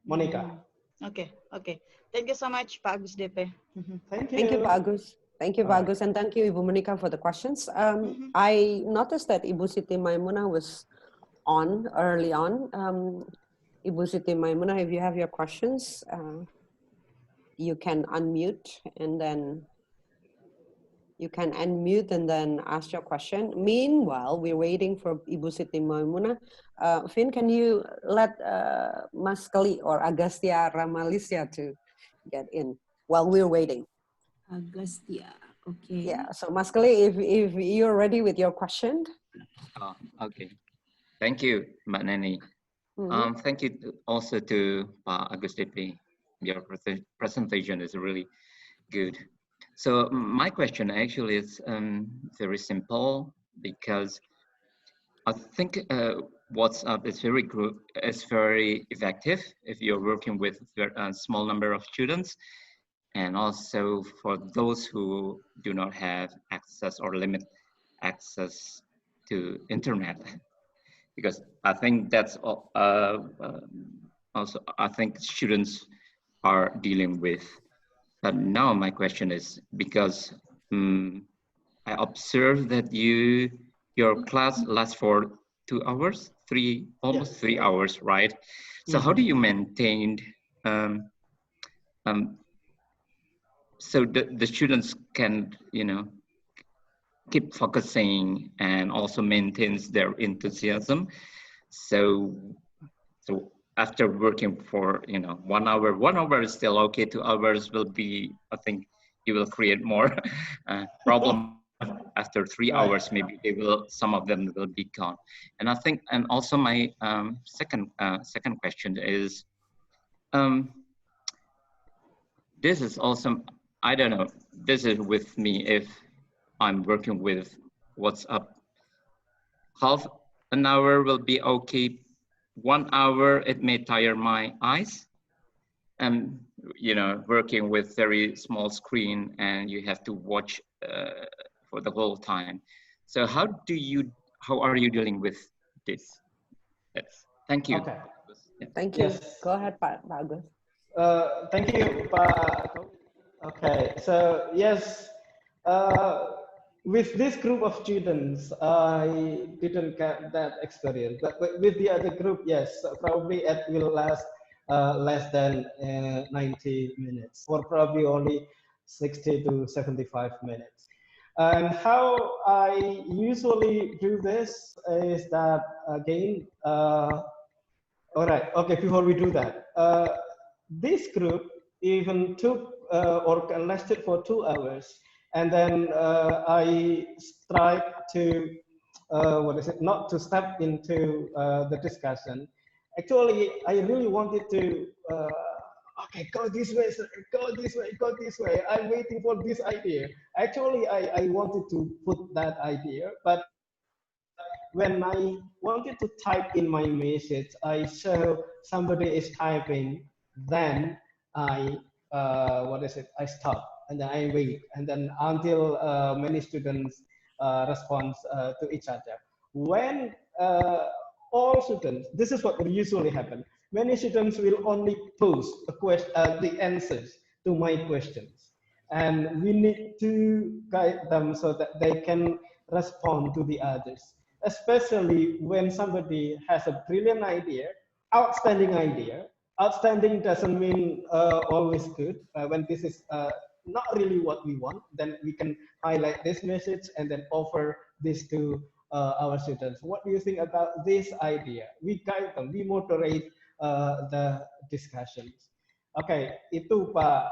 Monica. Okay, okay. Thank you so much, Pak Agus DP. Thank you. Thank you, Pak Agus. Thank you, Pak Agus, and thank you, Ibu Monica, for the questions. I noticed that Ibu Siti Maimuna was on early on. Ibu Siti Maimuna, if you have your questions, you can unmute and then ask your question. Meanwhile, we're waiting for Ibu Siti Maimuna. Finn, can you let Mas Kali or Agastya Ramalisya to get in while we're waiting? Agastya, okay. Yeah, so Mas Kali, if you're ready with your question. Oh, okay. Thank you, Mbak Neni. Thank you also to Pak Agus DP. Your presentation is really good. So my question actually is very simple, because I think WhatsApp is very good, it's very effective if you're working with a small number of students, and also for those who do not have access or limit access to internet. Because I think that's also I think students are dealing with. But now my question is, because I observed that your class lasts for 2 hours, almost 3 hours, right? So how do you maintain so the students can, keep focusing and also maintains their enthusiasm? So after working for 1 hour, 1 hour is still okay. 2 hours will be, I think you will create more problem. After 3 hours, maybe some of them will be gone. And I think, and also my second question is, this is also, I don't know, this is with me if I'm working with WhatsApp. Half an hour will be okay. 1 hour, it may tire my eyes. And working with very small screen, and you have to watch for the whole time. So how are you dealing with this? Yes. Thank you. Okay. Thank you. Yes. Go ahead, Pak Agus. Thank you, Pak. Okay, so yes, with this group of students, I didn't get that experience, but with the other group, yes, probably it will last less than 90 minutes, or probably only 60 to 75 minutes. And how I usually do this is that, again, all right, okay, before we do that, this group even took or lasted for 2 hours. And then I tried to, what is it, not to step into the discussion. Actually, I really wanted to, okay, go this way, sir, go this way, go this way. I'm waiting for this idea. Actually, I wanted to put that idea, but when I wanted to type in my message, I saw somebody is typing, then I, what is it, I stop, and then I wait, and then until many students respond to each other. When all students, this is what usually happen, many students will only post a question, the answers to my questions. And we need to guide them so that they can respond to the others, especially when somebody has a brilliant idea, outstanding idea. Outstanding doesn't mean always good. When this is not really what we want, then we can highlight this message and then offer this to our students. What do you think about this idea? We guide them, we moderate the discussions. Okay, itu Pak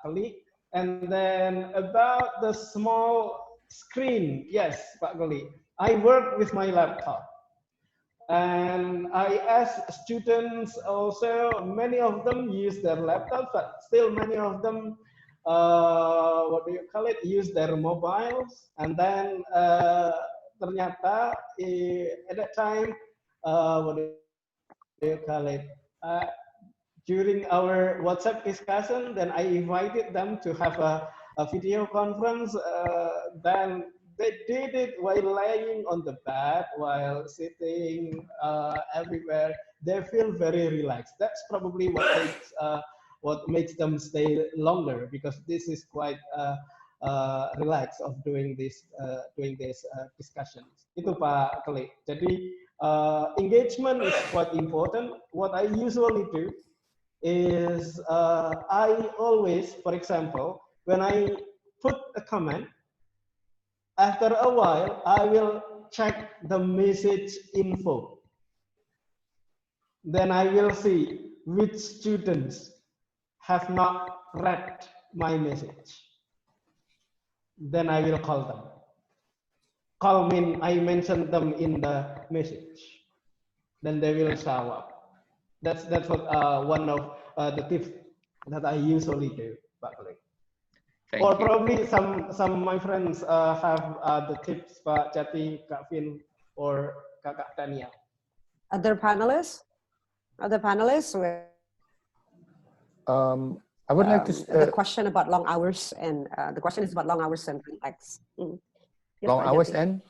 Kali. And then about the small screen, yes, Pak Kali. I work with my laptop. And I ask students also, many of them use their laptops, but still many of them, what do you call it, use their mobiles. And then ternyata at that time, what do you call it, during our WhatsApp discussion, then I invited them to have a video conference. Then they did it while laying on the bed, while sitting everywhere. They feel very relaxed. That's probably what makes them stay longer, because this is quite relaxed of doing this discussions. Itu Pak Klik. Jadi engagement is quite important. What I usually do is I always, for example, when I put a comment, after a while, I will check the message info. Then I will see which students have not read my message. Then I will call them. Call mean I mention them in the message. Then they will show up. That's what one of the tips that I usually do, Pak Klik. Or probably some of my friends have the tips, Pak Jati, Kak Vin, or Kakak Daniel. Other panelists? I would like to. The question about long hours, and the question is about long hours and relax. Yes, long hours and?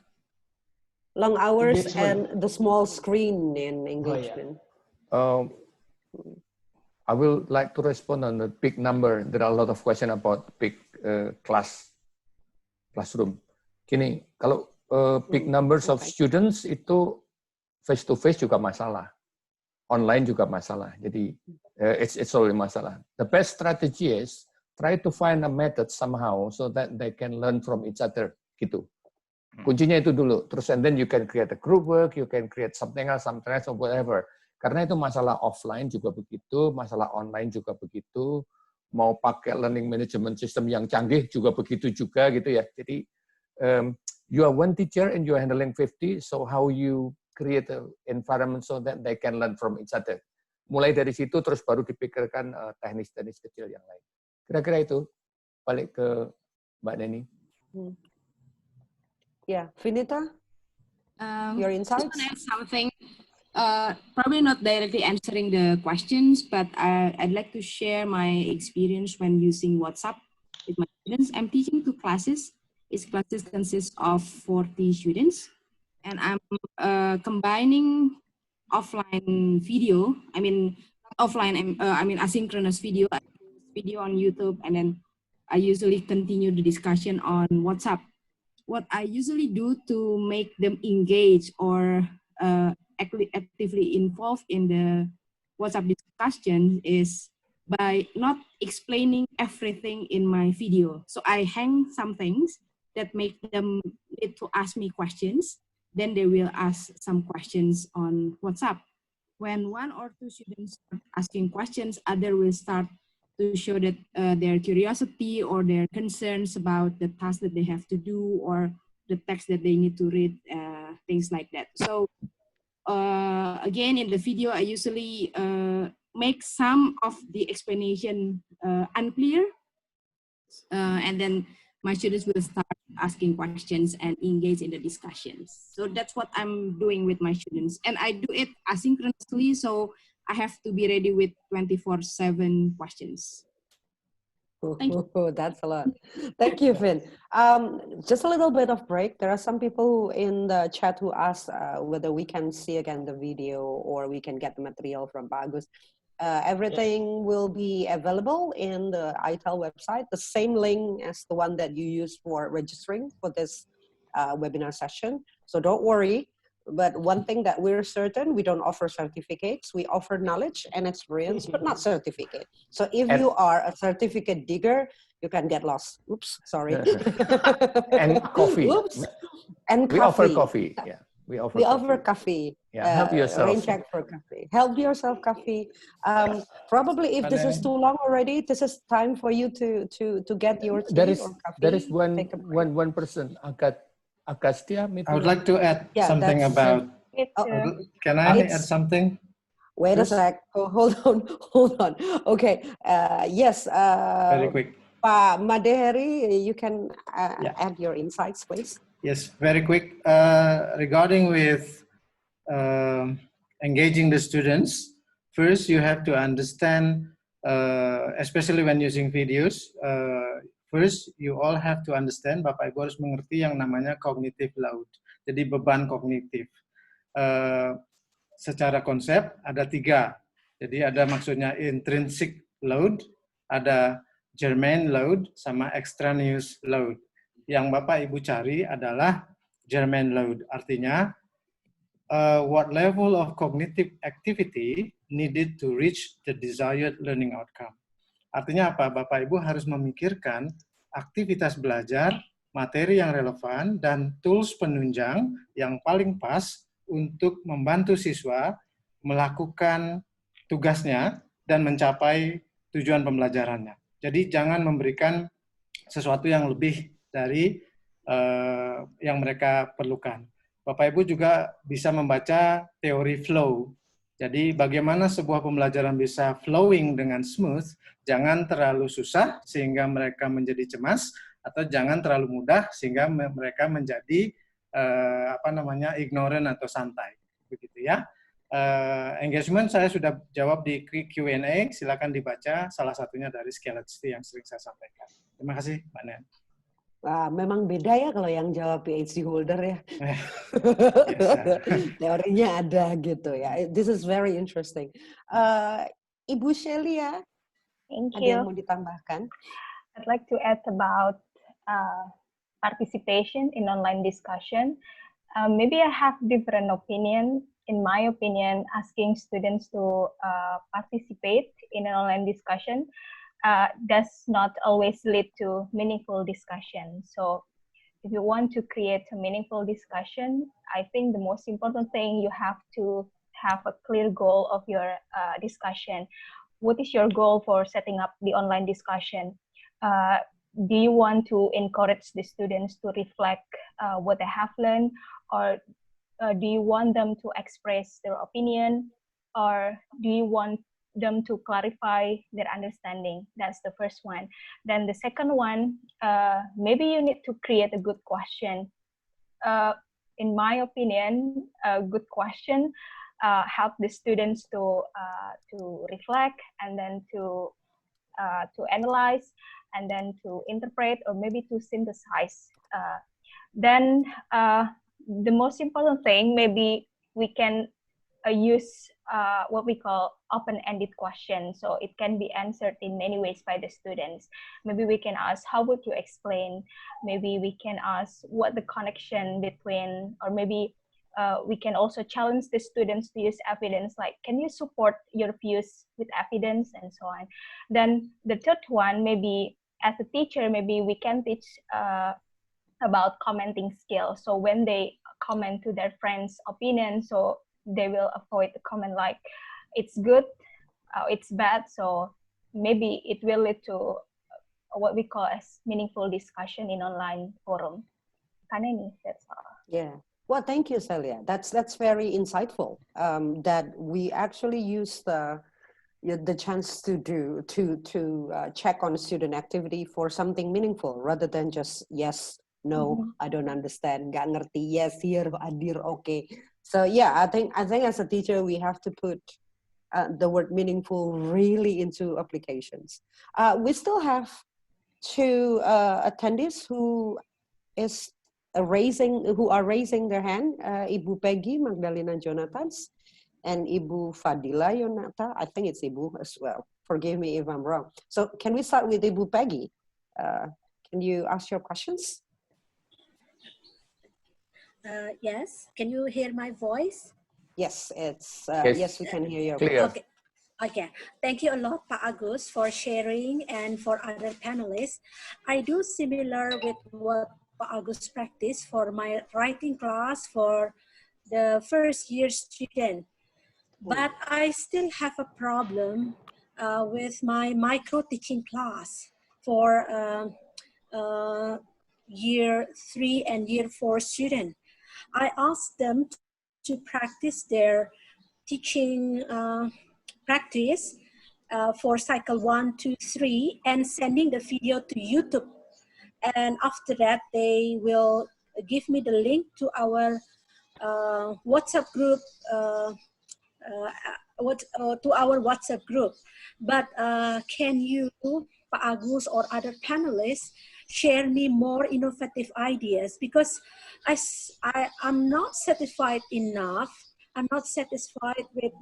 Long hours engagement. And the small screen in engagement. Oh, yeah. I will like to respond on the big number. There are a lot of questions about big classroom. Gini, kalau big numbers of students itu face to face juga masalah, online juga masalah. Jadi it's already masalah. The best strategy is try to find a method somehow so that they can learn from each other. Gitu. Kuncinya itu dulu. Terus and then you can create a group work, you can create something else, or whatever. Karena itu masalah offline juga begitu, masalah online juga begitu. Mau pakai learning management system yang canggih juga begitu juga gitu ya. Jadi you are one teacher and you are handling 50, so how you create an environment so that they can learn from each other. Mulai dari situ terus baru dipikirkan teknis-teknis kecil yang lain. Kira-kira itu. Balik ke Mbak Neni. Yeah, Vinita, your insights? I want to add something, probably not directly answering the questions, but I'd like to share my experience when using WhatsApp with my students. I'm teaching 2 classes. Each classes consists of 40 students, and I'm combining offline video. I mean asynchronous video on YouTube, and then I usually continue the discussion on WhatsApp. What I usually do to make them engage or actively involved in the WhatsApp discussion is by not explaining everything in my video. So I hang some things that make them need to ask me questions. Then they will ask some questions on WhatsApp. When one or two students start asking questions, other will start to show that their curiosity or their concerns about the task that they have to do or the text that they need to read, things like that. So again, in the video, I usually make some of the explanation unclear, and then my students will start asking questions and engage in the discussions. So that's what I'm doing with my students. And I do it asynchronously, so I have to be ready with 24/7 questions. Thank you. Oh, that's a lot. Thank you, Finn. Just a little bit of break. There are some people in the chat who ask whether we can see again the video or we can get the material from Bagus. Everything will be available in the ITEL website, the same link as the one that you used for registering for this webinar session. So don't worry. But one thing that we're certain, we don't offer certificates. We offer knowledge and experience, but not certificate. So if you are a certificate digger, you can get lost. Oops, sorry. And coffee. Oops. And we coffee. offer coffee. Yeah, we offer. Offer coffee. Yeah, help yourself. Rain check for coffee. Help yourself, coffee. Probably, if this is too long already, this is time for you to get your tea or coffee. There is one person, Agastya. I would like to add something about. Can I add something? Wait a sec. Oh, hold on. Okay. Yes. Very quick. Pa Madeheri, you can add your insights, please. Yes, very quick. Regarding with engaging the students, first you have to understand, especially when using videos, first you all have to understand, Bapak Ibu harus mengerti yang namanya cognitive load, jadi beban kognitif. Secara konsep ada 3, jadi ada maksudnya intrinsic load, ada germane load, sama extraneous load. Yang Bapak Ibu cari adalah germane load, artinya what level of cognitive activity needed to reach the desired learning outcome. Artinya apa? Bapak Ibu harus memikirkan aktivitas belajar, materi yang relevan, dan tools penunjang yang paling pas untuk membantu siswa melakukan tugasnya dan mencapai tujuan pembelajarannya. Jadi jangan memberikan sesuatu yang lebih dari yang mereka perlukan. Bapak Ibu juga bisa membaca teori flow. Jadi bagaimana sebuah pembelajaran bisa flowing dengan smooth, jangan terlalu susah sehingga mereka menjadi cemas, atau jangan terlalu mudah sehingga mereka menjadi ignorant atau santai, begitu ya. Engagement saya sudah jawab di Q&A, silakan dibaca, salah satunya dari Skeletsti yang sering saya sampaikan. Terima kasih, Mbak Nen. Wah, memang beda ya kalau yang jawab PhD holder ya. Teorinya ada gitu ya. This is very interesting. Ibu Shelia, ada yang mau ditambahkan? I'd like to add about participation in online discussion. Maybe I have different opinion. In my opinion, asking students to participate in an online discussion does not always lead to meaningful discussion. So if you want to create a meaningful discussion, I think the most important thing, you have to have a clear goal of your discussion. What is your goal for setting up the online discussion? Do you want to encourage the students to reflect what they have learned, or do you want them to express their opinion, or do you want them to clarify their understanding? That's the first one. Then the second one, maybe you need to create a good question. In my opinion, a good question help the students to reflect, and then to analyze, and then to interpret, or maybe to synthesize. Then the most important thing, maybe we can use what we call open-ended questions. So it can be answered in many ways by the students. Maybe we can ask, how would you explain? Maybe we can ask what the connection between, or maybe we can also challenge the students to use evidence, like, can you support your views with evidence and so on. Then the third one, maybe as a teacher, maybe we can teach about commenting skills. So when they comment to their friends' opinion, so they will avoid the comment like, it's good, it's bad. So maybe it will lead to what we call as meaningful discussion in online forum. Kaneni, that's all. Yeah. Well, thank you, Celia. That's very insightful. That we actually use the chance to check on student activity for something meaningful rather than just yes, no, I don't understand, nggak ngerti, yes, here, hadir, okay. So yeah, I think as a teacher we have to put the word meaningful really into applications. We still have two attendees who are raising their hand, Ibu Peggy Magdalena Jonathans and Ibu Fadila Yonata. I think it's Ibu as well. Forgive me if I'm wrong. So can we start with Ibu Peggy? Can you ask your questions? Yes. Can you hear my voice? Yes, it's Yes. yes, we can hear you. Clear. Okay. Okay, thank you a lot, Pak Agus, for sharing, and for other panelists. I do similar with what Pak Agus practice for my writing class for the first year student. But I still have a problem with my micro teaching class for year 3 and year 4 student. I asked them to practice their teaching practice for cycle 1, 2, 3, and sending the video to YouTube. And after that, they will give me the link to our WhatsApp group, to our WhatsApp group. But can you, Pak Agus or other panelists, share me more innovative ideas? Because I'm not satisfied enough. I'm not satisfied with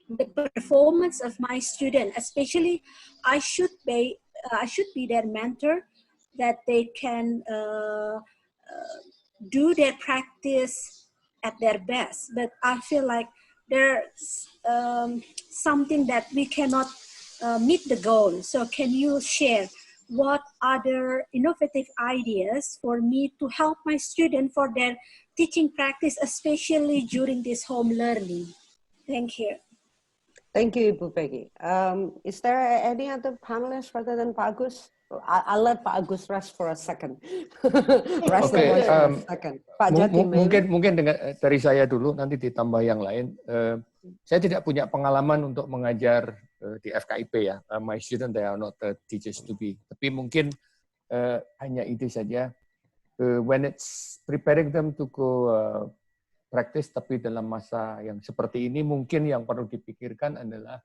the performance of my student. Especially, I should be their mentor, that they can do their practice at their best. But I feel like there's something that we cannot meet the goal. So can you share what other innovative ideas for me to help my student for their teaching practice, especially during this home learning? Thank you. Thank you, Ibu Peggy. Is there any other panelists rather than Pak Agus? I'll let Pak Agus rest for a second. Rest the voice for a second. Pak Jati, mungkin dari saya dulu, nanti ditambah yang lain. Saya tidak punya pengalaman untuk mengajar di FKIP ya. My students, they are not teachers to be. Tapi mungkin hanya itu saja. When it's preparing them to go practice, tapi dalam masa yang seperti ini, mungkin yang perlu dipikirkan adalah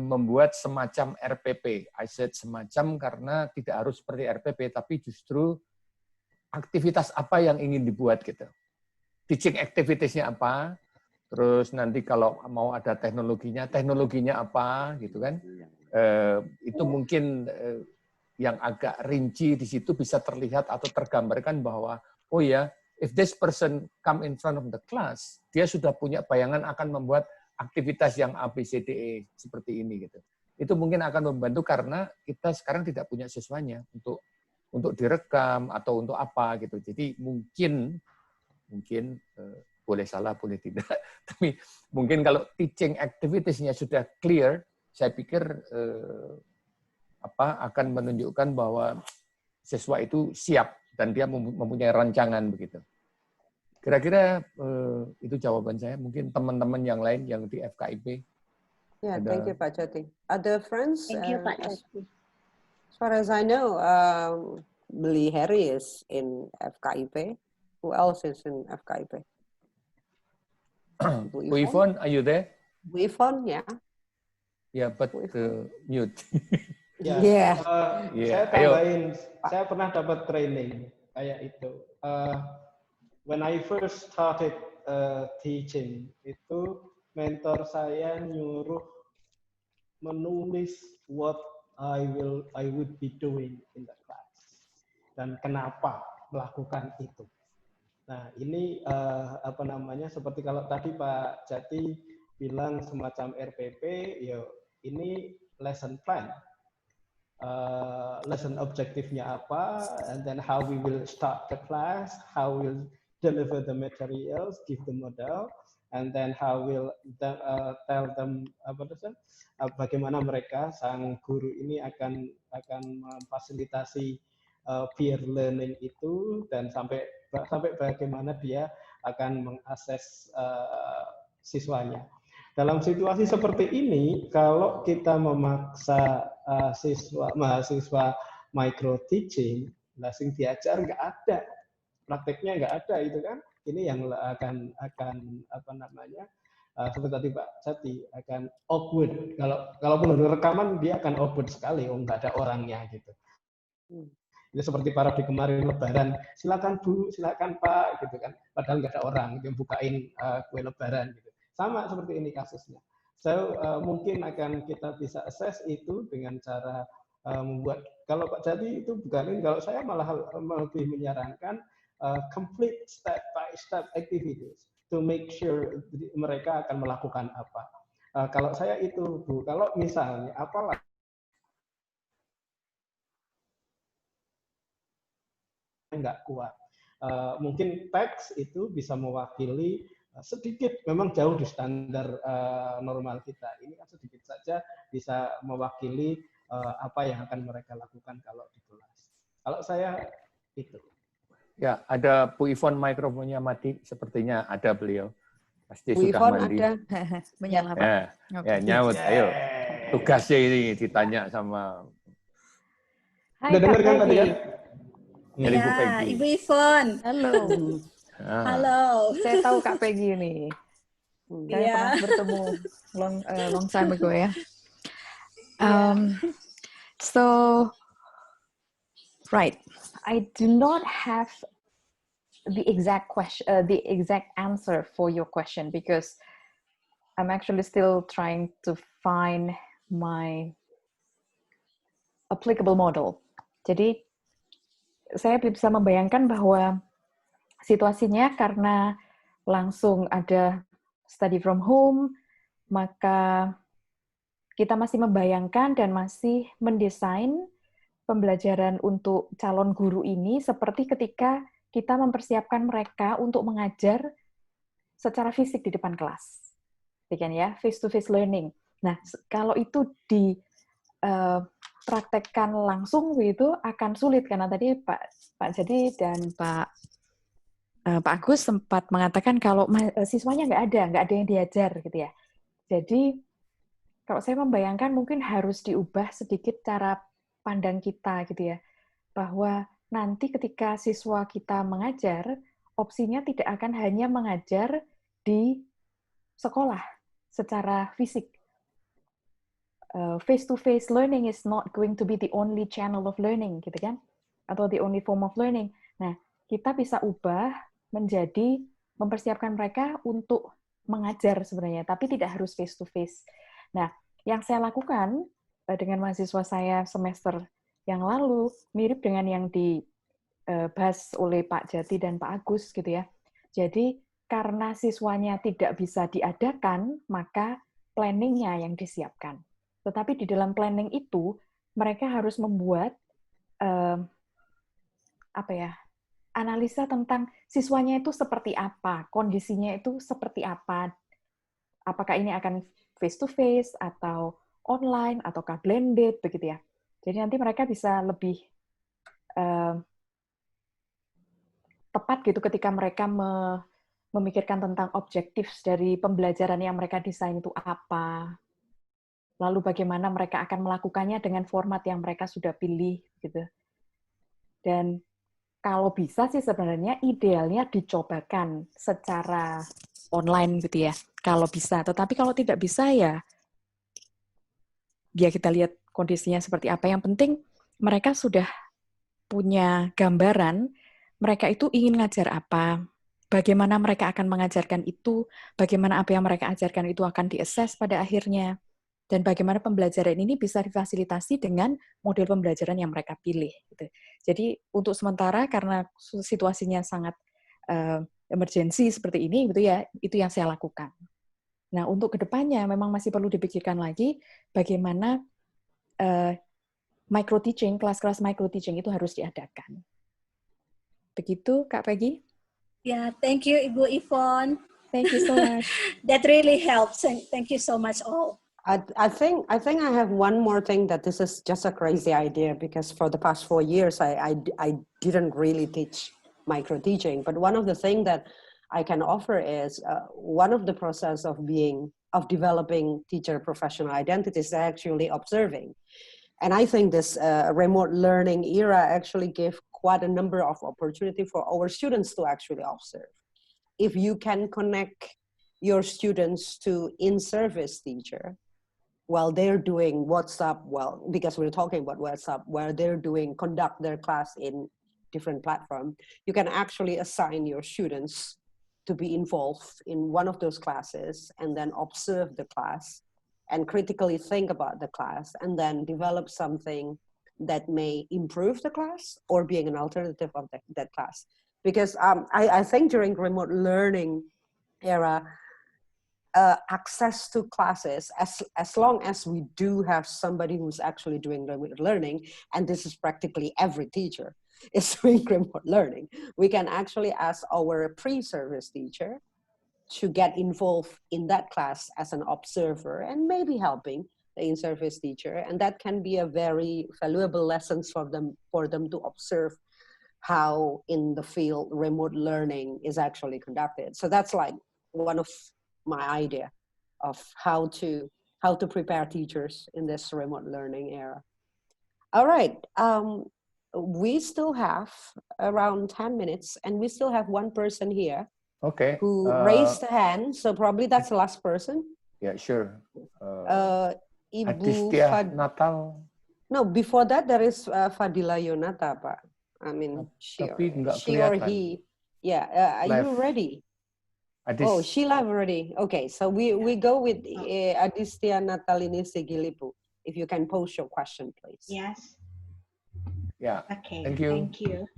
membuat semacam RPP. I said semacam karena tidak harus seperti RPP, tapi justru aktivitas apa yang ingin dibuat gitu. Teaching activities-nya apa, terus nanti kalau mau ada teknologinya apa gitu kan. Itu mungkin yang agak rinci di situ bisa terlihat atau tergambarkan bahwa, oh ya, if this person come in front of the class, dia sudah punya bayangan akan membuat aktivitas yang ABCDE seperti ini gitu. Itu mungkin akan membantu karena kita sekarang tidak punya siswanya untuk direkam atau untuk apa gitu. Jadi mungkin boleh salah, boleh tidak. Tapi mungkin kalau teaching activities-nya sudah clear, saya pikir akan menunjukkan bahwa siswa itu siap dan dia mempunyai rancangan begitu. Kira-kira itu jawaban saya. Mungkin teman-teman yang lain yang di FKIP. Yeah, thank you, Pak Jati. Other friends? Thank you, Pak Jati. As far as I know, Beli Harry is in FKIP. Who else is in FKIP? Bu Yvonne, are you there? Bu Yvonne, yeah. Yeah, but mute. Ya, Yeah. Saya tambahin, saya pernah dapat training kayak itu. When I first started teaching, itu mentor saya nyuruh menulis what I would be doing in the class dan kenapa melakukan itu. Nah, ini apa namanya, seperti kalau tadi Pak Jati bilang semacam RPP, ya ini lesson plan. Lesson objektifnya apa, and then how we will start the class, how we'll deliver the materials, give the model, and then how we'll tell them bagaimana mereka sang guru ini akan memfasilitasi peer learning itu, dan sampai bagaimana dia akan mengakses siswanya. Dalam situasi seperti ini, kalau kita memaksa mahasiswa micro teaching, langsung diajar nggak ada, prakteknya nggak ada, itu kan. Ini yang akan apa namanya, seperti tadi Pak Jati, akan awkward. Kalaupun ada rekaman, dia akan awkward sekali, nggak ada orangnya gitu. Ini seperti parodi kemarin Lebaran, silakan Bu, silakan Pak, gitu kan. Padahal nggak ada orang yang bukain kue Lebaran gitu. Sama seperti ini kasusnya. So mungkin akan kita bisa assess itu dengan cara membuat, kalau Pak Jati itu bukan ini, kalau saya malah lebih menyarankan complete step by step activities to make sure mereka akan melakukan apa. Kalau saya itu Bu, kalau misalnya apalah nggak kuat, mungkin teks itu bisa mewakili sedikit, memang jauh di standar normal kita. Ini kan sedikit saja bisa mewakili apa yang akan mereka lakukan kalau di kelas. Kalau saya itu. Ya, ada Bu Ivon mikrofonnya mati, sepertinya ada beliau. Pasti Bu sudah Ivon mandi. ada. Menyala, Pak. Ya, Oke. ya nyaut, ayo. Tugasnya ini ditanya sama. Hai Udah Kak dengar kan tadi Peggy. kan? Dari Bu Ya, Peggy. Ibu Ivon. Halo. Halo. Saya tahu Kak Peggy nih. Kami pernah bertemu long time ago ya. So, right. I do not have the exact question, the exact answer for your question, because I'm actually still trying to find my applicable model. Jadi saya bisa membayangkan bahwa situasinya karena langsung ada study from home, maka kita masih membayangkan dan masih mendesain pembelajaran untuk calon guru ini seperti ketika kita mempersiapkan mereka untuk mengajar secara fisik di depan kelas. Kan ya, face-to-face learning. Nah, kalau itu dipraktekkan langsung itu akan sulit, karena tadi Pak Jadi dan Pak Agus sempat mengatakan kalau siswanya nggak ada yang diajar gitu ya. Jadi kalau saya membayangkan mungkin harus diubah sedikit cara pandang kita gitu ya, bahwa nanti ketika siswa kita mengajar, opsinya tidak akan hanya mengajar di sekolah secara fisik. Face-to-face learning is not going to be the only channel of learning, gitu kan? Atau the only form of learning. Nah, kita bisa ubah menjadi mempersiapkan mereka untuk mengajar sebenarnya, tapi tidak harus face-to-face. Nah, yang saya lakukan dengan mahasiswa saya semester yang lalu mirip dengan yang dibahas oleh Pak Jati dan Pak Agus gitu ya. Jadi karena siswanya tidak bisa diadakan, maka planningnya yang disiapkan. Tetapi di dalam planning itu mereka harus membuat analisa tentang siswanya itu seperti apa, kondisinya itu seperti apa, apakah ini akan face to face atau online ataukah blended begitu ya. Jadi nanti mereka bisa lebih tepat gitu ketika mereka memikirkan tentang objektif dari pembelajaran yang mereka desain itu apa. Lalu bagaimana mereka akan melakukannya dengan format yang mereka sudah pilih gitu. Dan kalau bisa sih sebenarnya idealnya dicobakan secara online gitu ya. Kalau bisa, tetapi kalau tidak bisa ya kita lihat kondisinya seperti apa. Yang penting mereka sudah punya gambaran mereka itu ingin ngajar apa, bagaimana mereka akan mengajarkan itu, bagaimana apa yang mereka ajarkan itu akan diassess pada akhirnya, dan bagaimana pembelajaran ini bisa difasilitasi dengan model pembelajaran yang mereka pilih. Gitu. Jadi untuk sementara karena situasinya sangat emergency seperti ini, gitu ya, itu yang saya lakukan. Nah, untuk kedepannya memang masih perlu dipikirkan lagi bagaimana micro teaching, kelas-kelas micro teaching itu harus diadakan. Begitu, Kak Peggy? Yeah, thank you, Ibu Yvonne. Thank you so much. That really helps, and thank you so much all. I think I have one more thing, that this is just a crazy idea, because for the past 4 years I didn't really teach micro teaching, but one of the things that I can offer is one of the process of developing teacher professional identities is actually observing. And I think this remote learning era actually gave quite a number of opportunity for our students to actually observe. If you can connect your students to in-service teacher while they're doing WhatsApp, well, because we're talking about WhatsApp, where they're conduct their class in different platform, you can actually assign your students to be involved in one of those classes and then observe the class and critically think about the class and then develop something that may improve the class or being an alternative of that class. Because I think during remote learning era, access to classes, as long as we do have somebody who's actually doing remote learning, and this is practically every teacher is doing remote learning, we can actually ask our pre-service teacher to get involved in that class as an observer and maybe helping the in-service teacher, and that can be a very valuable lessons for them to observe how in the field remote learning is actually conducted. So that's like one of my idea of how to prepare teachers in this remote learning era. All right, we still have around 10 minutes, and we still have one person here. Okay. Who raised a hand? So probably that's the last person. Yeah, sure. Ibu Natal. No, before that there is Fadila Yonata, Pak. I mean, she or he. Yeah, are you ready? Oh, she left already. Okay, so we go with Adistia Natalini Sigilipu. If you can post your question, please. Yes. Yeah. Okay. Thank you. Thank you.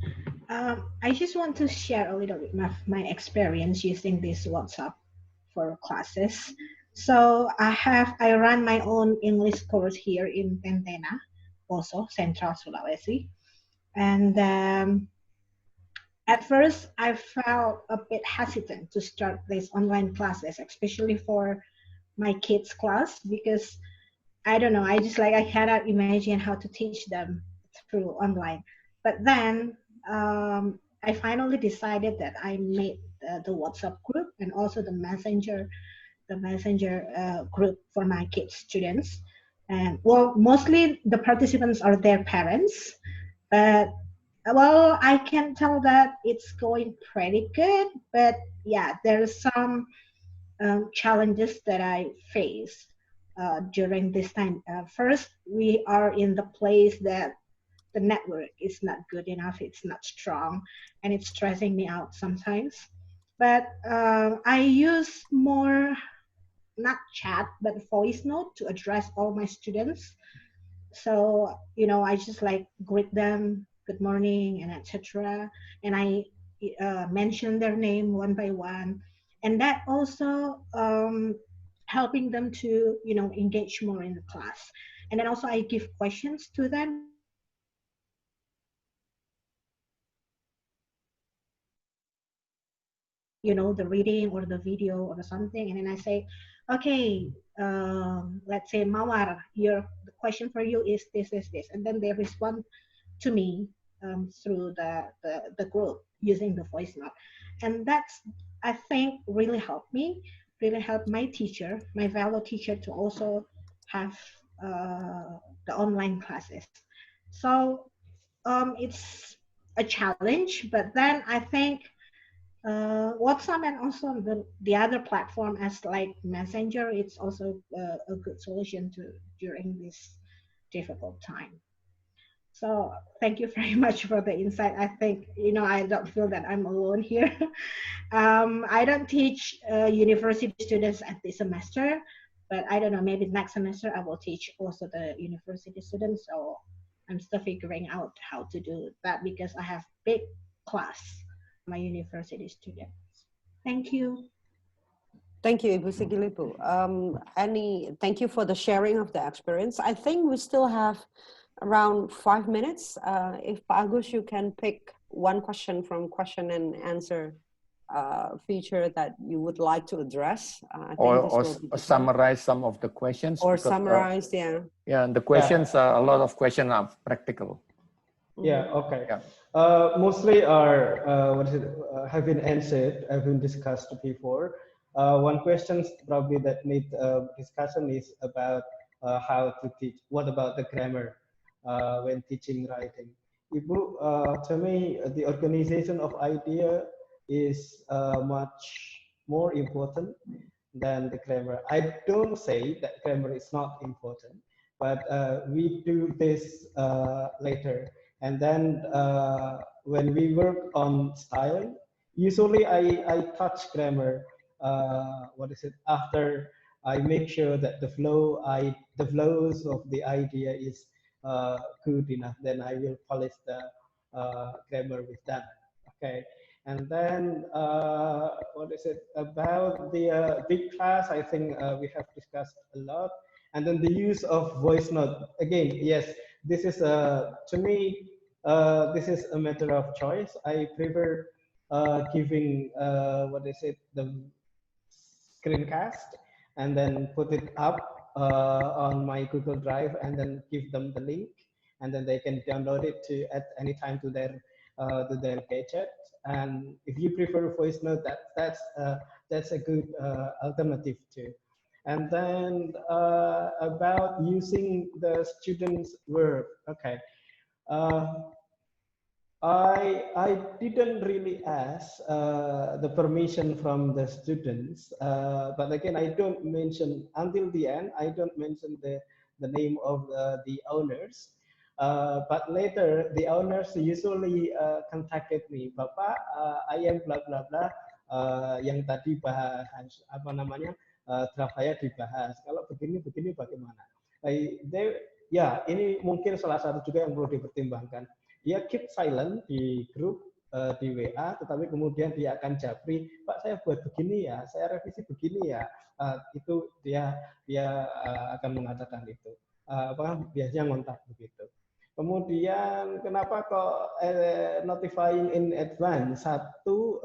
I just want to share a little bit of my experience using this WhatsApp for classes. So I run my own English course here in Tentena, also Central Sulawesi, and at first I felt a bit hesitant to start these online classes, especially for my kids' class, because I don't know, I cannot imagine how to teach them through online. But then I finally decided that I made the WhatsApp group and also the messenger group for my kids students. And well, mostly the participants are their parents, but well, I can tell that it's going pretty good. But yeah, there's some challenges that I face during this time. First, we are in the place that the network is not good enough, it's not strong, and it's stressing me out sometimes. But I use more, not chat, but voice note to address all my students. So, I just like greet them, good morning, and etc. And I mention their name one by one. And that also helping them to, engage more in the class. And then also I give questions to them. The reading or the video or something, and then I say, okay, let's say Mawar, the question for you is this, and then they respond to me through the group using the voice note, and that's, I think, really helped me, really helped my teacher, my fellow teacher, to also have the online classes. So it's a challenge, but then I think WhatsApp and also the other platform as like Messenger, it's also a good solution during this difficult time. So thank you very much for the insight. I think, I don't feel that I'm alone here. I don't teach university students at this semester, but I don't know, maybe next semester I will teach also the university students. So I'm still figuring out how to do that because I have big class. my university students. Thank you. Thank you, Ibu Sigilipu. Thank you for the sharing of the experience. I think we still have around 5 minutes. If Pak Agus, you can pick one question from question and answer feature that you would like to address. I think Or summarize some of the questions. Or summarize, yeah. Yeah, and the questions, a lot of questions are practical. Yeah, okay. Yeah. Mostly are have been answered, have been discussed before. One question probably that need discussion is about how to teach. What about the grammar when teaching writing? Ibu, to me, the organization of idea is much more important than the grammar. I don't say that grammar is not important, but we do this later. And then when we work on style, usually I touch grammar. After I make sure that the flows of the idea is good enough, then I will polish the grammar with that. Okay. And then about the big class? I think we have discussed a lot. And then the use of voice note. Again, yes, this is to me, this is a matter of choice. I prefer giving the screencast and then put it up on my Google Drive and then give them the link, and then they can download it at any time to their gadget. And if you prefer voice note, that's a good alternative too. And then about using the students' work. Okay. I didn't really ask the permission from the students, but again, I don't mention until the end. I don't mention the name of the owners. But later, the owners usually contacted me, Bapak, I am blah blah blah, yang tadi bahas apa namanya draft saya dibahas. Kalau begini bagaimana? Ya, ini mungkin salah satu juga yang perlu dipertimbangkan. Dia keep silent di grup di WA, tetapi kemudian dia akan japri, Pak saya buat begini ya, saya revisi begini ya, itu dia akan mengatakan itu. Biasanya ngontak begitu. Kemudian kenapa kok notifying in advance? Satu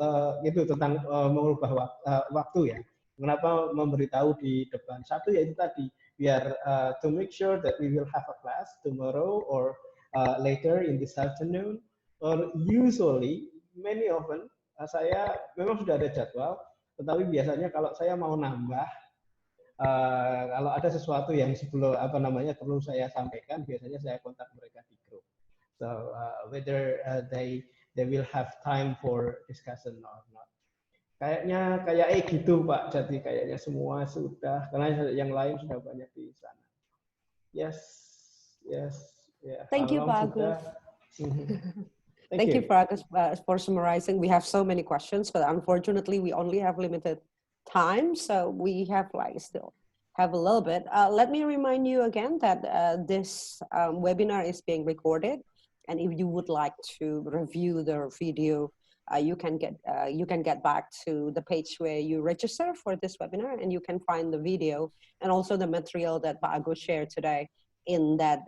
itu tentang mengubah waktu ya. Kenapa memberitahu di depan? Satu yaitu tadi biar to make sure that we will have a class tomorrow or later in this afternoon, or usually many often saya memang sudah ada jadwal, tetapi biasanya kalau saya mau nambah, kalau ada sesuatu yang sebelum perlu saya sampaikan, biasanya saya kontak mereka di grup. So whether they will have time for discussion or not. Kayaknya gitu Pak, jadi kayaknya semua sudah, karena yang lain sudah banyak di sana. Yes. Yeah, Thank you, Pak Agus. Thank you, Pak Agus, for summarizing. We have so many questions, but unfortunately, we only have limited time, so we have still have a little bit. Let me remind you again that this webinar is being recorded, and if you would like to review the video, you can get back to the page where you register for this webinar, and you can find the video and also the material that Pak Agus shared today in that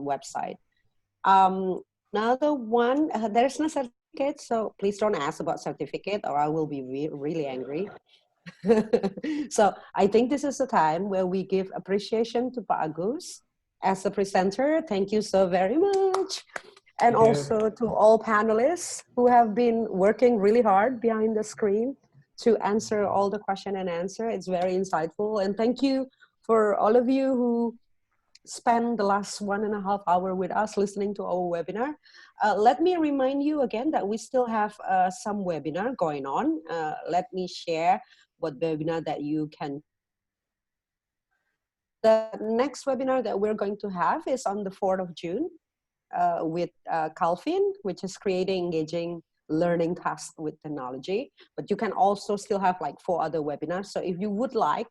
website. Another one, there's no certificate, so please don't ask about certificate or I will be really angry. So I think this is the time where we give appreciation to Pak Agus as a presenter. Thank you so very much. And also to all panelists who have been working really hard behind the screen to answer all the question and answer. It's very insightful. And thank you for all of you who spend the last 1.5 hours with us listening to our webinar. Let me remind you again that we still have some webinar going on. Let me share what webinar that you can. The next webinar that we're going to have is on the 4th of June with Calvin, which is creating engaging learning tasks with technology. But you can also still have 4 other webinars. So if you would like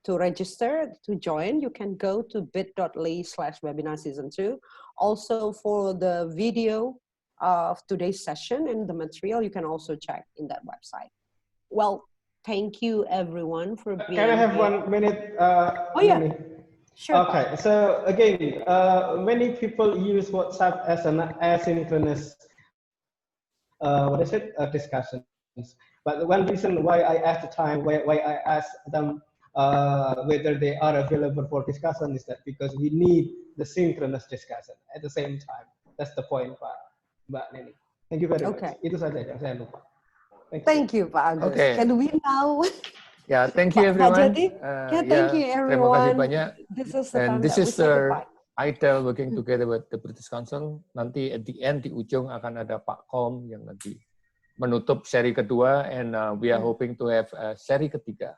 to register to join, you can go to bit.ly/webinar season 2. Also for the video of today's session, and the material you can also check in that website. Well, thank you everyone for being here. Can I have 1 minute? Oh yeah, sure. Okay, so again, many people use WhatsApp as an asynchronous, discussions. But one reason why I asked the time, why I asked them whether they are available for discussion is that because we need the synchronous discussion at the same time. That's the point, Mbak Neni. Thank you very much. Itu saja yang saya lupa. Thank you, Pak Agus. Okay. Can we now? Yeah, thank you everyone. Thank you everyone. Terima kasih banyak. This is the And time this that is we say goodbye. ITEL working together with the British Council. Nanti at the end, di ujung akan ada Pak Kom yang nanti menutup seri kedua, and we are hoping to have seri ketiga.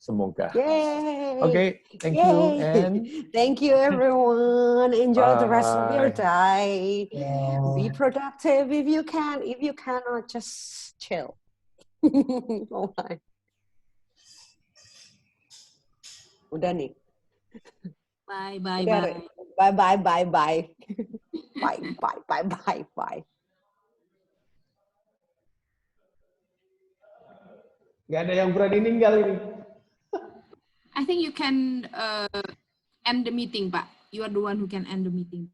Semoga. Yay! Okay, thank you. And thank you everyone. Enjoy the rest of your day. Be productive if you can. If you cannot, just chill. Bye. Udah nih. Bye, bye, Udah, bye. Bye, bye, bye, bye. Bye, bye, bye, bye, bye. Gak ada yang berani ninggal ini. I think you can end the meeting, Pak. You are the one who can end the meeting.